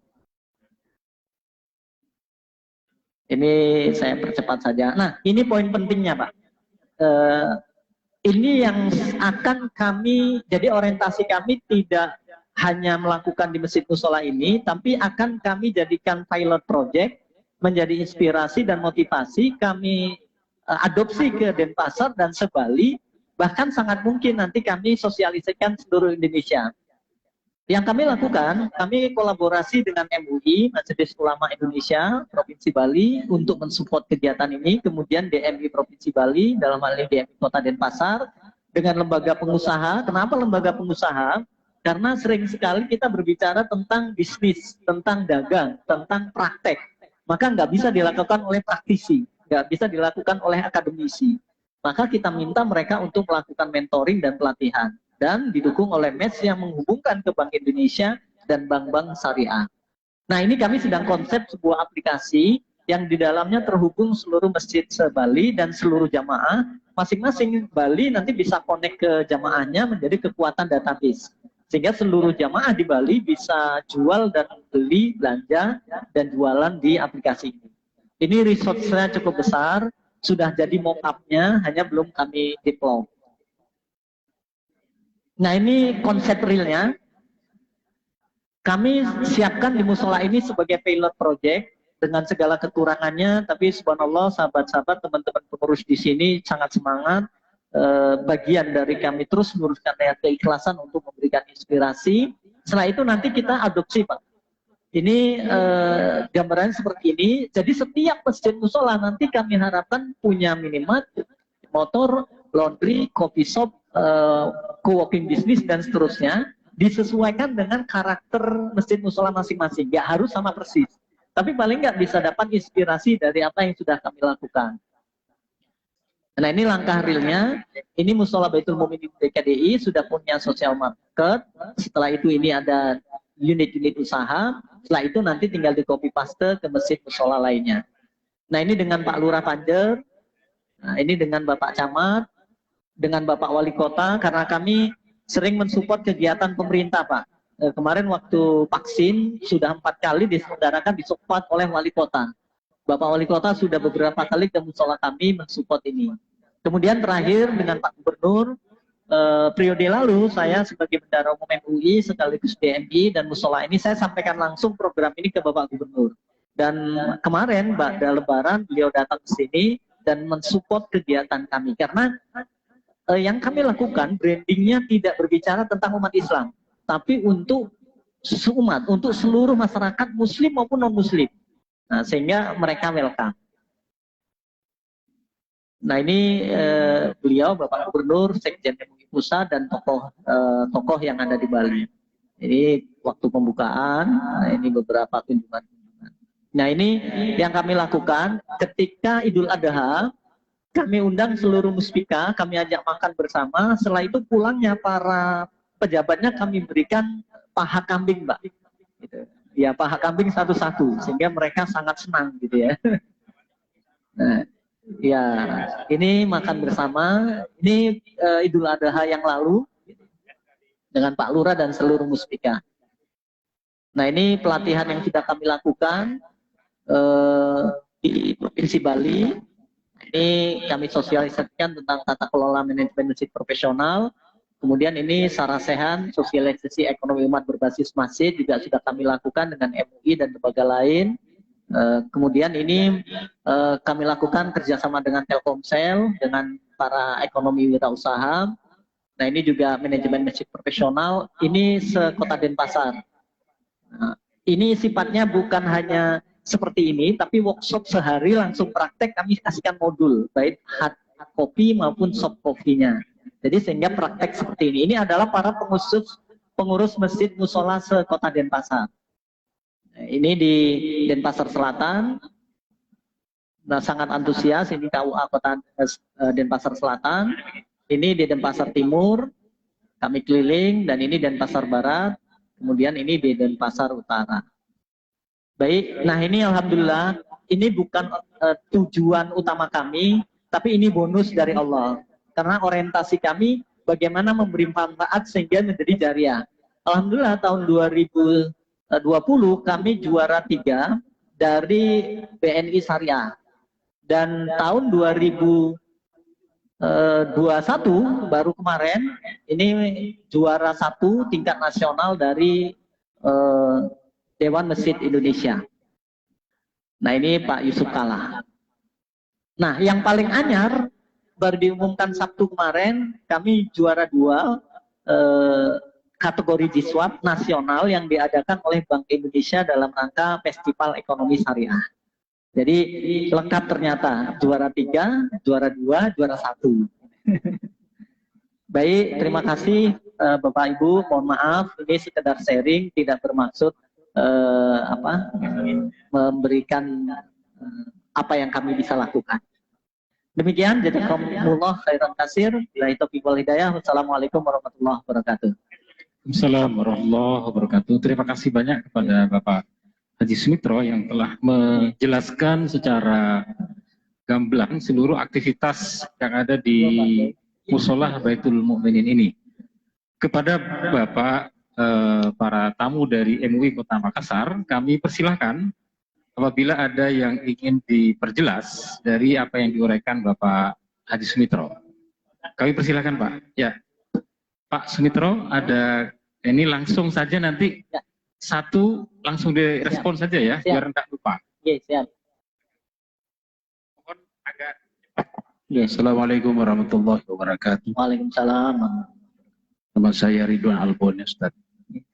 Ini saya percepat saja. Nah, ini poin pentingnya, Pak. Ini yang akan kami, jadi orientasi kami tidak hanya melakukan di Masjid Musola ini, tapi akan kami jadikan pilot project, menjadi inspirasi dan motivasi kami adopsi ke Denpasar dan se-Bali, bahkan sangat mungkin nanti kami sosialisasikan seluruh Indonesia. Yang kami lakukan, kami kolaborasi dengan MUI, Majelis Ulama Indonesia, Provinsi Bali, untuk mensupport kegiatan ini, kemudian DMI Provinsi Bali, dalam hal ini DMI Kota Denpasar, dengan lembaga pengusaha. Kenapa lembaga pengusaha? Karena sering sekali kita berbicara tentang bisnis, tentang dagang, tentang praktek. Maka nggak bisa dilakukan oleh praktisi, nggak bisa dilakukan oleh akademisi. Maka kita minta mereka untuk melakukan mentoring dan pelatihan. Dan didukung oleh MES yang menghubungkan ke Bank Indonesia dan bank-bank syariah. Nah, ini kami sedang konsep sebuah aplikasi yang di dalamnya terhubung seluruh masjid se-Bali dan seluruh jamaah. Masing-masing Bali nanti bisa connect ke jamaahnya menjadi kekuatan database. Sehingga seluruh jamaah di Bali bisa jual dan beli, belanja, dan jualan di aplikasi ini. Ini resource-nya cukup besar, sudah jadi mock-up-nya, hanya belum kami deploy. Nah, ini konsep realnya. Kami siapkan di musola ini sebagai pilot project dengan segala kekurangannya, tapi subhanallah sahabat-sahabat, teman-teman pengurus di sini sangat semangat. bagian dari kami terus meluruskan dengan keikhlasan untuk memberikan inspirasi. Setelah itu nanti kita adopsi, Pak. Ini gambaran seperti ini. Jadi setiap masjid musola nanti kami harapkan punya minimarket, motor, laundry, coffee shop, co-working business dan seterusnya, disesuaikan dengan karakter masjid musola masing-masing. Nggak harus sama persis, tapi paling nggak bisa dapat inspirasi dari apa yang sudah kami lakukan. Nah, ini langkah realnya. Ini Musola Baitul Mukminin DKDI sudah punya social market. Setelah itu ini ada unit-unit usaha. Setelah itu nanti tinggal di copy paste ke masjid musola lainnya. Nah, ini dengan Pak Lurah Panjer. Nah, ini dengan Bapak Camat, dengan Bapak Wali Kota, karena kami sering mensupport kegiatan pemerintah, Pak. Kemarin waktu vaksin sudah 4 kali diselenggarakan disupport oleh Wali Kota. Bapak Wali Kota sudah beberapa kali ke musola kami mensupport ini. Kemudian terakhir dengan Pak Gubernur, periode lalu saya sebagai Bendahara Umum MUI sekaligus BMI dan musola ini saya sampaikan langsung program ini ke Bapak Gubernur. Dan kemarin pada Lebaran beliau datang ke sini dan mensupport kegiatan kami. Karena yang kami lakukan brandingnya tidak berbicara tentang umat Islam, tapi untuk seumat, untuk seluruh masyarakat Muslim maupun non-Muslim. Nah, sehingga mereka welcome. Nah, ini beliau Bapak Gubernur, Sekjen MUI Pusat dan tokoh yang ada di Bali. Ini waktu pembukaan. Nah, ini beberapa kunjungan. Nah, ini yang kami lakukan ketika Idul Adha. Kami undang seluruh muspika, kami ajak makan bersama. Setelah itu pulangnya para pejabatnya kami berikan paha kambing, Mbak. Gitu. Ya, paha kambing satu-satu, sehingga mereka sangat senang gitu ya. Nah, ya, ini makan bersama. Ini Idul Adha yang lalu dengan Pak Lurah dan seluruh muspika. Nah, ini pelatihan yang sudah kami lakukan di Provinsi Bali. Ini kami sosialisasikan tentang tata kelola manajemen masjid profesional. Kemudian ini Sarasehan, sosialisasi ekonomi umat berbasis masjid juga sudah kami lakukan dengan MUI dan lembaga lain. Kemudian ini kami lakukan kerjasama dengan Telkomsel, dengan para ekonomi wirausaha. Nah, ini juga manajemen masjid profesional. Ini se-Kota Denpasar. Nah, ini sifatnya bukan hanya seperti ini, tapi workshop sehari langsung praktek kami kasihkan modul, baik hard copy maupun soft copy-nya. Jadi sehingga praktek seperti ini. Ini adalah para pengurus masjid musola se-Kota Denpasar. Nah, ini di Denpasar Selatan. Nah, sangat antusias. Ini KUA Kota Denpasar Selatan. Ini di Denpasar Timur. Kami keliling. Dan ini Denpasar Barat. Kemudian ini di Denpasar Utara. Baik. Nah, ini alhamdulillah. Ini bukan tujuan utama kami, tapi ini bonus dari Allah. Karena orientasi kami bagaimana memberi manfaat sehingga menjadi jariah. Alhamdulillah tahun 2020 kami juara 3 dari BNI Syariah. Dan tahun 2021 baru kemarin ini juara 1 tingkat nasional dari Dewan Masjid Indonesia. Nah, ini Pak Yusuf Kala. Nah, yang paling anyar baru diumumkan Sabtu kemarin, kami juara 2 kategori Jiswab nasional yang diadakan oleh Bank Indonesia dalam rangka Festival Ekonomi Syariah. Jadi lengkap ternyata, juara 3, juara 2, juara 1. Baik, terima kasih Bapak Ibu, mohon maaf ini sekedar sharing, tidak bermaksud memberikan apa yang kami bisa lakukan. Demikian, jazakumullah khairan katsir. Billahi taufiq wal hidayah. Wassalamualaikum warahmatullahi wabarakatuh. Assalamualaikum warahmatullahi wabarakatuh. Terima kasih banyak kepada Bapak Haji Sumitro yang telah menjelaskan secara gamblang seluruh aktivitas yang ada di Musola Baitul Mukminin ini. Kepada Bapak para tamu dari MUI Kota Makassar, kami persilahkan apabila ada yang ingin diperjelas dari apa yang diuraikan Bapak Haji Sumitro. Kami persilahkan Pak. Ya, Pak Sumitro, ada ini langsung saja nanti ya. Satu langsung direspon saja ya, biar tidak lupa. Iya, siap. Mohon agak Ya. Assalamualaikum warahmatullahi wabarakatuh. Waalaikumsalam. Nama saya Ridwan Alboni, Ustaz.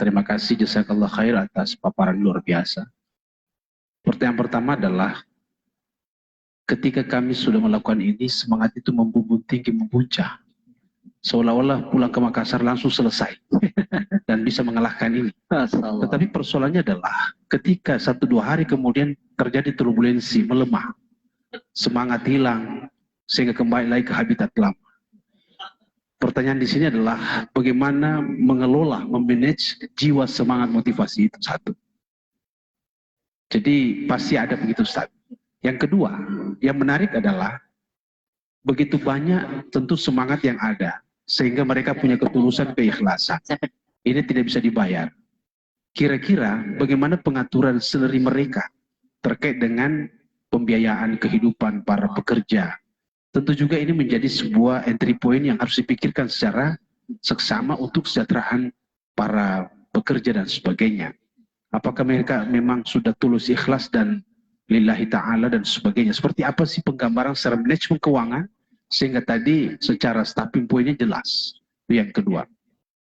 Terima kasih jazakallah khair atas paparan luar biasa. Pertanyaan pertama adalah, ketika kami sudah melakukan ini, semangat itu membumbung tinggi, membuncah. Seolah-olah pulang ke Makassar langsung selesai dan bisa mengalahkan ini. Tetapi persoalannya adalah ketika 1-2 hari kemudian terjadi turbulensi, melemah, semangat hilang, sehingga kembali lagi ke habitat lama. Pertanyaan di sini adalah bagaimana mengelola, memanage jiwa, semangat, motivasi itu satu. Jadi pasti ada begitu, Ustaz. Yang kedua, yang menarik adalah begitu banyak tentu semangat yang ada, sehingga mereka punya ketulusan, keikhlasan. Ini tidak bisa dibayar. Kira-kira bagaimana pengaturan salary mereka terkait dengan pembiayaan kehidupan para pekerja? Tentu juga ini menjadi sebuah entry point yang harus dipikirkan secara seksama untuk kesejahteraan para pekerja dan sebagainya. Apakah mereka memang sudah tulus ikhlas dan lillahi ta'ala dan sebagainya? Seperti apa sih penggambaran secara manajemen keuangan sehingga tadi secara starting point-nya jelas? Itu yang kedua.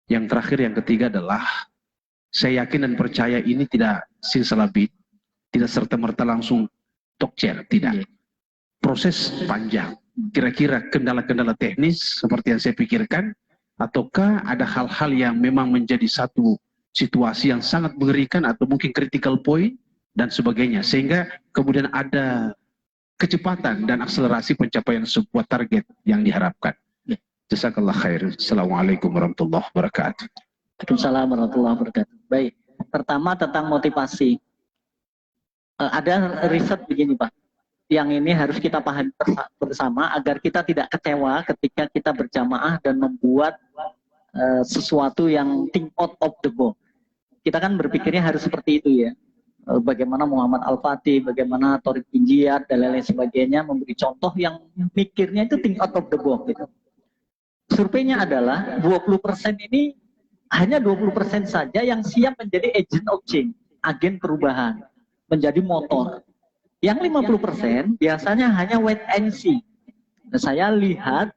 Yang terakhir, yang ketiga adalah saya yakin dan percaya ini tidak silsilabit, tidak serta-merta langsung talk chair, tidak. Proses panjang. Kira-kira kendala-kendala teknis seperti yang saya pikirkan, ataukah ada hal-hal yang memang menjadi satu situasi yang sangat mengerikan atau mungkin critical point dan sebagainya, sehingga kemudian ada kecepatan dan akselerasi pencapaian sebuah target yang diharapkan. Jazakallah khair. Assalamualaikum warahmatullahi wabarakatuh. Waalaikumsalam warahmatullahi wabarakatuh. Baik, pertama tentang motivasi. Ada riset begini Pak, yang ini harus kita pahami bersama agar kita tidak kecewa ketika kita berjamaah dan membuat sesuatu yang think out of the box. Kita kan berpikirnya harus seperti itu ya. Bagaimana Muhammad Al-Fatih, bagaimana Tariq bin Ziyad dan lain-lain sebagainya memberi contoh yang mikirnya itu think out of the box gitu. Surveinya adalah 20% ini hanya 20% saja yang siap menjadi agent of change, agen perubahan, menjadi motor. Yang 50% biasanya hanya wait and see. Nah, saya lihat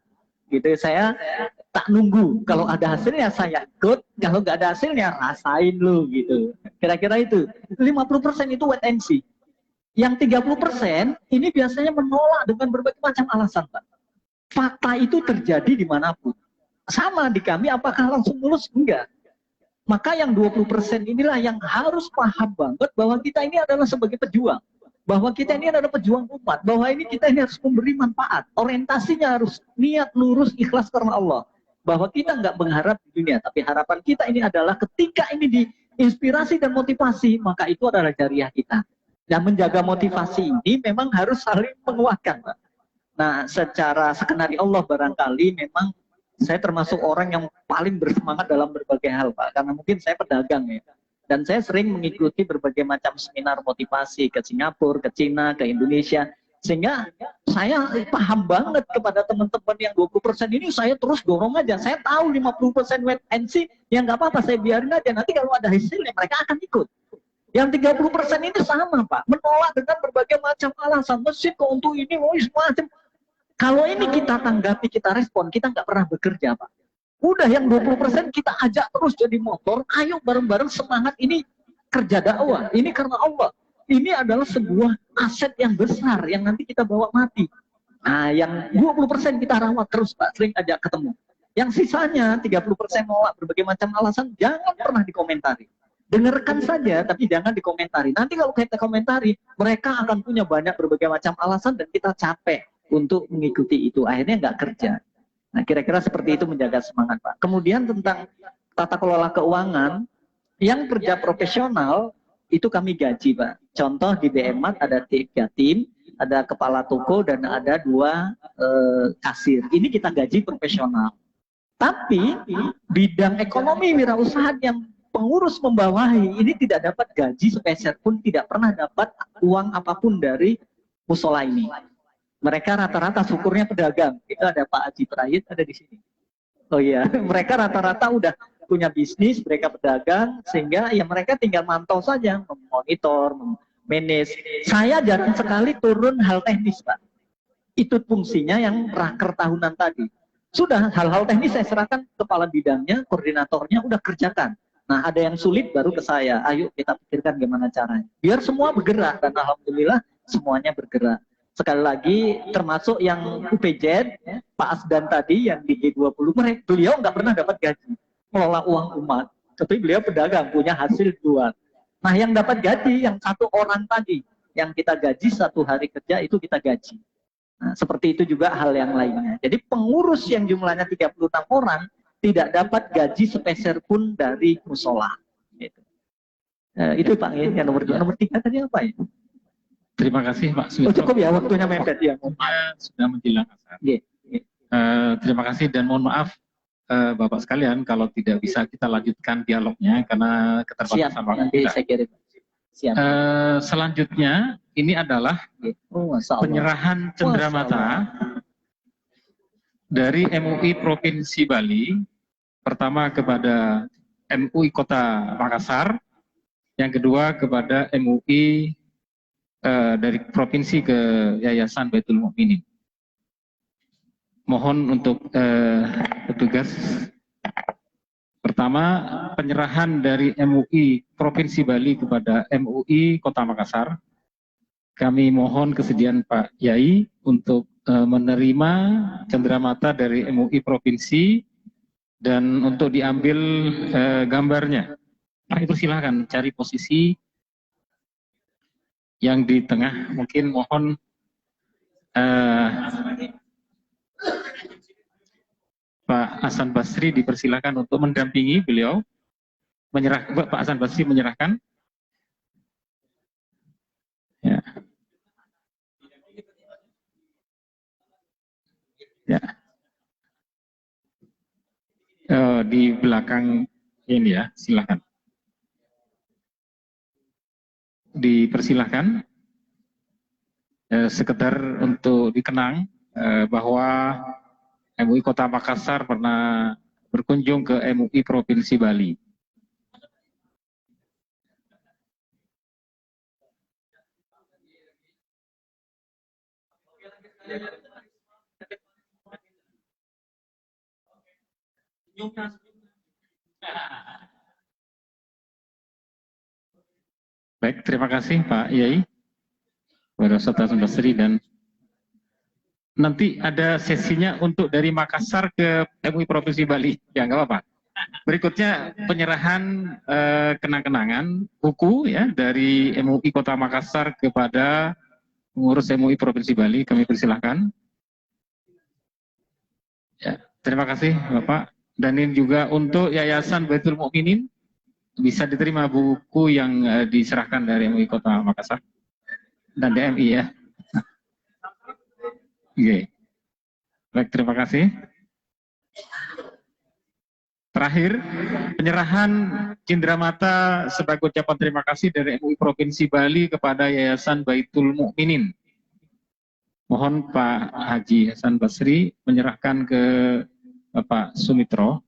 gitu, saya tak nunggu. Kalau ada hasilnya saya ikut, kalau nggak ada hasilnya rasain lu gitu. Kira-kira itu. 50% itu wait and see. Yang 30% ini biasanya menolak dengan berbagai macam alasan, Pak. Fakta itu terjadi dimanapun. Sama di kami, apakah langsung lulus? Enggak. Maka yang 20% inilah yang harus paham banget bahwa kita ini adalah sebagai pejuang. Bahwa kita ini adalah pejuang umat, bahwa ini kita ini harus memberi manfaat, orientasinya harus niat lurus ikhlas karena Allah, bahwa kita nggak mengharap di dunia, tapi harapan kita ini adalah ketika ini diinspirasi dan motivasi, maka itu adalah jariah kita. Dan menjaga motivasi ini memang harus saling menguatkan, Pak. Nah, secara skenario Allah barangkali memang saya termasuk orang yang paling bersemangat dalam berbagai hal, Pak, karena mungkin saya pedagang ya. Dan saya sering mengikuti berbagai macam seminar motivasi ke Singapura, ke Cina, ke Indonesia. Sehingga saya paham banget kepada teman-teman yang 20% ini saya terus dorong aja. Saya tahu 50% wait and see, ya nggak apa-apa, saya biarin aja. Nanti kalau ada hasilnya mereka akan ikut. Yang 30% ini sama Pak, menolak dengan berbagai macam alasan. Mesin kok untuk ini, macam. Kalau ini kita tanggapi, kita respon, kita nggak pernah bekerja Pak. Udah yang 20% kita ajak terus jadi motor, ayo bareng-bareng semangat ini kerja dakwah, ini karena Allah. Ini adalah sebuah aset yang besar yang nanti kita bawa mati. Nah, yang 20% kita rawat terus Pak, sering ajak ketemu. Yang sisanya 30% nolak berbagai macam alasan, jangan pernah dikomentari. Dengarkan saja, tapi jangan dikomentari. Nanti kalau kita komentari, mereka akan punya banyak berbagai macam alasan dan kita capek untuk mengikuti itu. Akhirnya nggak kerja. Nah, kira-kira seperti itu menjaga semangat, Pak. Kemudian tentang tata kelola keuangan, yang kerja profesional itu kami gaji, Pak. Contoh di BMAT ada 3 tim, ada kepala toko dan ada 2 kasir. Ini kita gaji profesional. Tapi bidang ekonomi wirausaha yang pengurus membawahi ini tidak dapat gaji sepeser pun, tidak pernah dapat uang apapun dari musola ini. Mereka rata-rata syukurnya pedagang. Itu ada Pak Haji Prayit ada di sini. Oh iya, mereka rata-rata udah punya bisnis, mereka pedagang, sehingga ya mereka tinggal mantau saja, memonitor, manage. Saya jarang sekali turun hal teknis, Pak. Itu fungsinya yang raker tahunan tadi. Sudah, hal-hal teknis saya serahkan kepala bidangnya, koordinatornya, udah kerjakan. Nah, ada yang sulit baru ke saya. Ayo kita pikirkan gimana caranya. Biar semua bergerak, dan alhamdulillah semuanya bergerak. Sekali lagi, termasuk yang UPZ, ya, Pak Asdan tadi yang di G20, beliau nggak pernah dapat gaji. Mengelola uang umat. Tapi beliau pedagang, punya hasil jual. Nah, yang dapat gaji, yang 1 orang tadi. Yang kita gaji 1 hari kerja, itu kita gaji. Nah, seperti itu juga hal yang lainnya. Jadi pengurus yang jumlahnya 36 orang, tidak dapat gaji sepeser pun dari musola. Gitu. Itu Pak, yang nomor 2. Nomor 3 tadi apa ya? Terima kasih Pak Oh, Sumitro. cukup ya, waktunya mepet ya. Sudah menjelang asar. Terima kasih dan mohon maaf Bapak sekalian kalau tidak bisa kita lanjutkan dialognya karena keterbatasan waktu nanti kita. saya kirim. Siap. Selanjutnya ini adalah penyerahan cenderamata dari MUI Provinsi Bali, pertama kepada MUI Kota Makassar, yang kedua kepada MUI dari provinsi ke Yayasan Baitul Mukminin. Mohon untuk petugas. Pertama, penyerahan dari MUI Provinsi Bali kepada MUI Kota Makassar. Kami mohon kesediaan Pak Yai untuk menerima cenderamata dari MUI Provinsi dan untuk diambil gambarnya. Pak Ibu silakan cari posisi yang di tengah. Mungkin mohon Pak Hasan Basri dipersilakan untuk mendampingi beliau. Pak Hasan Basri menyerahkan. Ya. Ya. Di belakang ini ya, silakan. Dipersilahkan. Sekedar untuk dikenang bahwa MUI Kota Makassar pernah berkunjung ke MUI Provinsi Bali. Baik, terima kasih Pak Yai, kepada Ustaz Hasan Basri, dan nanti ada sesinya untuk dari Makassar ke MUI Provinsi Bali. Ya, nggak apa-apa. Berikutnya penyerahan kenang-kenangan buku ya dari MUI Kota Makassar kepada pengurus MUI Provinsi Bali. Kami persilahkan. Ya, terima kasih Bapak. Dan ini juga untuk Yayasan Baitul Mukminin, bisa diterima buku yang diserahkan dari MUI Kota Makassar dan DMI ya. Oke. Baik, terima kasih. Terakhir, penyerahan cenderamata sebagai ucapan terima kasih dari MUI Provinsi Bali kepada Yayasan Baitul Mukminin. Mohon Pak Haji Hasan Basri menyerahkan ke Bapak Sumitro.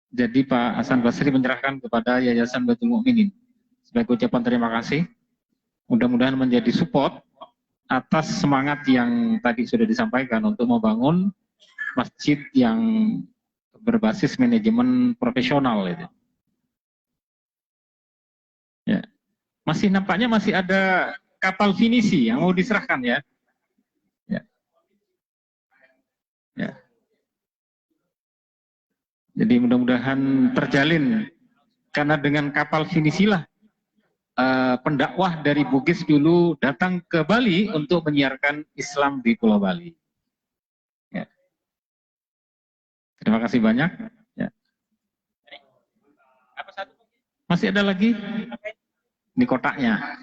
Jadi Pak Hasan Basri menyerahkan kepada Yayasan Baitul Mukminin sebagai ucapan terima kasih. Mudah-mudahan menjadi support atas semangat yang tadi sudah disampaikan untuk membangun masjid yang berbasis manajemen profesional itu. Ya. Nampaknya masih ada kapal finisi yang mau diserahkan ya. Ya. Ya. Jadi mudah-mudahan terjalin, karena dengan kapal finisilah pendakwah dari Bugis dulu datang ke Bali untuk menyiarkan Islam di Pulau Bali. Ya. Terima kasih banyak. Ya. Masih ada lagi di kotaknya.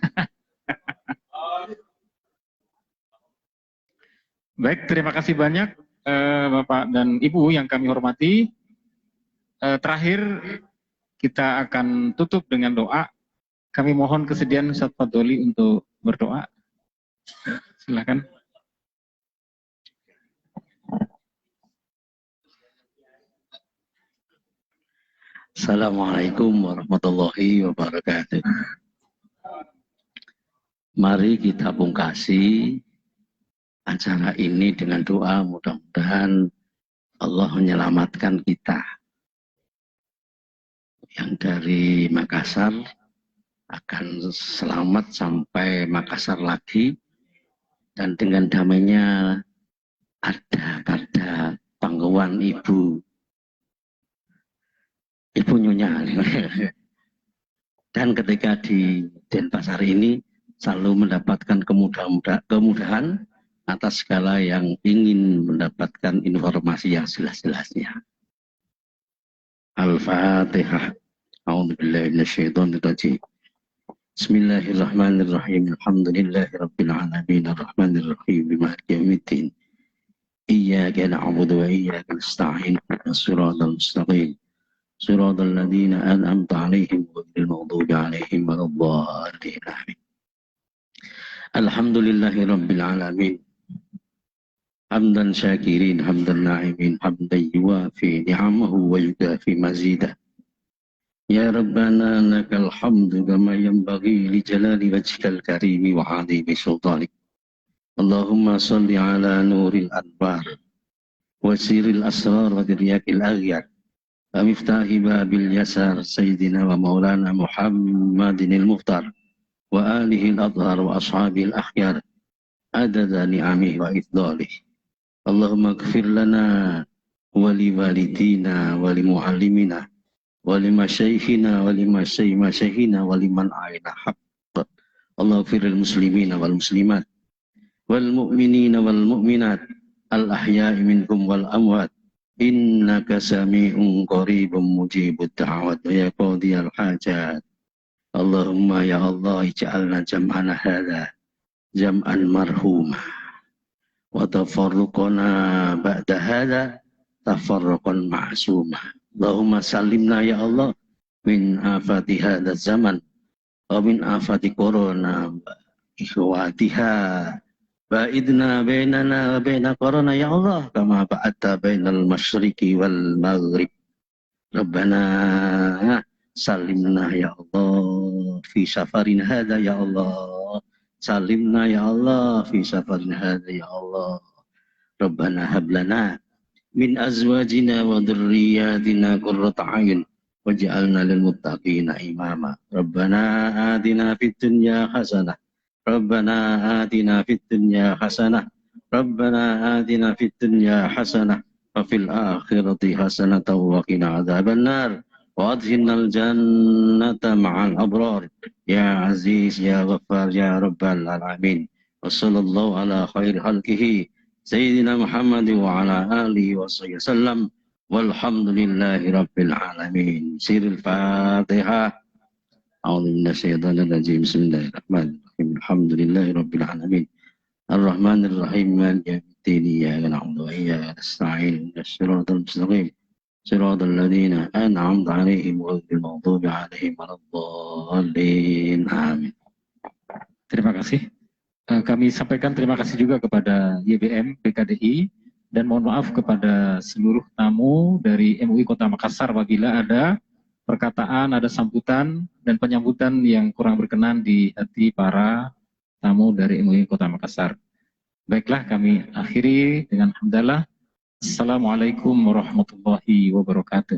Baik, terima kasih banyak Bapak dan Ibu yang kami hormati. Terakhir kita akan tutup dengan doa. Kami mohon kesediaan Ustaz Fadoli untuk berdoa. Silakan. Assalamualaikum warahmatullahi wabarakatuh. Mari kita pungkasi acara ini dengan doa, mudah-mudahan Allah menyelamatkan kita. Yang dari Makassar akan selamat sampai Makassar lagi, dan dengan damainya ada pada pangkuan Ibu Nyonya. Dan ketika di Denpasar ini selalu mendapatkan kemudahan atas segala yang ingin mendapatkan informasi yang jelas-jelasnya. Al-Fatihah. A'udzubillahi minasyaitonir rajim. Bismillahirrahmanirrahim. Alhamdulillahirabbil alamin arrahmanir rahim maliki yaumiddin. Iyyaka na'budu wa iyyaka nasta'in. Shiratal mustaqim. Shiratal ladzina an'amta 'alaihim ghairil maghdubi 'alaihim waladdallin. Amin. Alhamdulillahirabbil alamin. Hamdan syakirin, hamdan na'imin, hamdan yuwafi ni'amahu wa yukafi mazidah. Ya Rabbana lakal hamdu kama yanbaghi li jalali wajhikal karimi wa 'azimi sultanik. Allahumma salli ala nuril anwar wa siril asrar wa diryakil aghyar wa miftahi babil yasar sayyidina wa maulana Muhammadinil Mukhtar wa alihi al-adhar wa ashabil akhyar adada ni'amih wa ifdalih. Allahumma ighfir lana wa li walidina wa li muallimina wa li masyayikhina wa li masyayikhina wa liman a'ina haqq. Allahumma ighfiril muslimina wal muslimat wal mu'minina wal mu'minat al ahya'i minkum wal amwat innaka sami'un qaribun mujibud da'wat wa ya qadiyal hajat. Allahumma ya Allah ij'alna jam'ana hadha jam'an marhumah wa tafarruqana ba'da hadha tafarruqan ma'sumah. Allahumma salimna ya Allah min afati hadha zaman wa min afati corona ikhwatiha ba'idna bainana wa baina corona ya Allah kama ba'adta bainal masyriqi wal maghrib. Rabbana salimna ya Allah fi safarin hadha ya Allah. Salimna ya Allah fi safarin hadha ya Allah. Rabbana hablana min azwajina wa dhurriyyatina qurrata a'yun waj'alna lil muttaqina imama. Rabbana atina fid dunya hasanah. Rabbana atina fid dunya hasanah. Rabbana atina fid dunya hasanah wa fil akhirati hasanah wa qina adzabannar. وأدخلنا الجنة مع الأبرار يا عزيز يا غفار يا رب العالمين. وصلى الله على خير خلقه سيدنا محمد وعلى آله وصحبه وسلم والحمد لله رب العالمين. سير الفاتحة. أعوذ بالله من الشيطان الرجيم. بسم الله الرحمن الرحيم. الحمد لله رب العالمين الرحمن الرحيم مالك يوم الدين إياك نعبد وإياك نستعين اهدنا الصراط المستقيم صراط الذين أنعمت عليهم غير المغضوب عليهم waladdallin. Amin. Terima kasih. Kami sampaikan terima kasih juga kepada YBM PKDI dan mohon maaf kepada seluruh tamu dari MUI Kota Makassar apabila ada perkataan, ada sambutan dan penyambutan yang kurang berkenan di hati para tamu dari MUI Kota Makassar. Baiklah, kami akhiri dengan hamdalah. Assalamualaikum warahmatullahi wabarakatuh.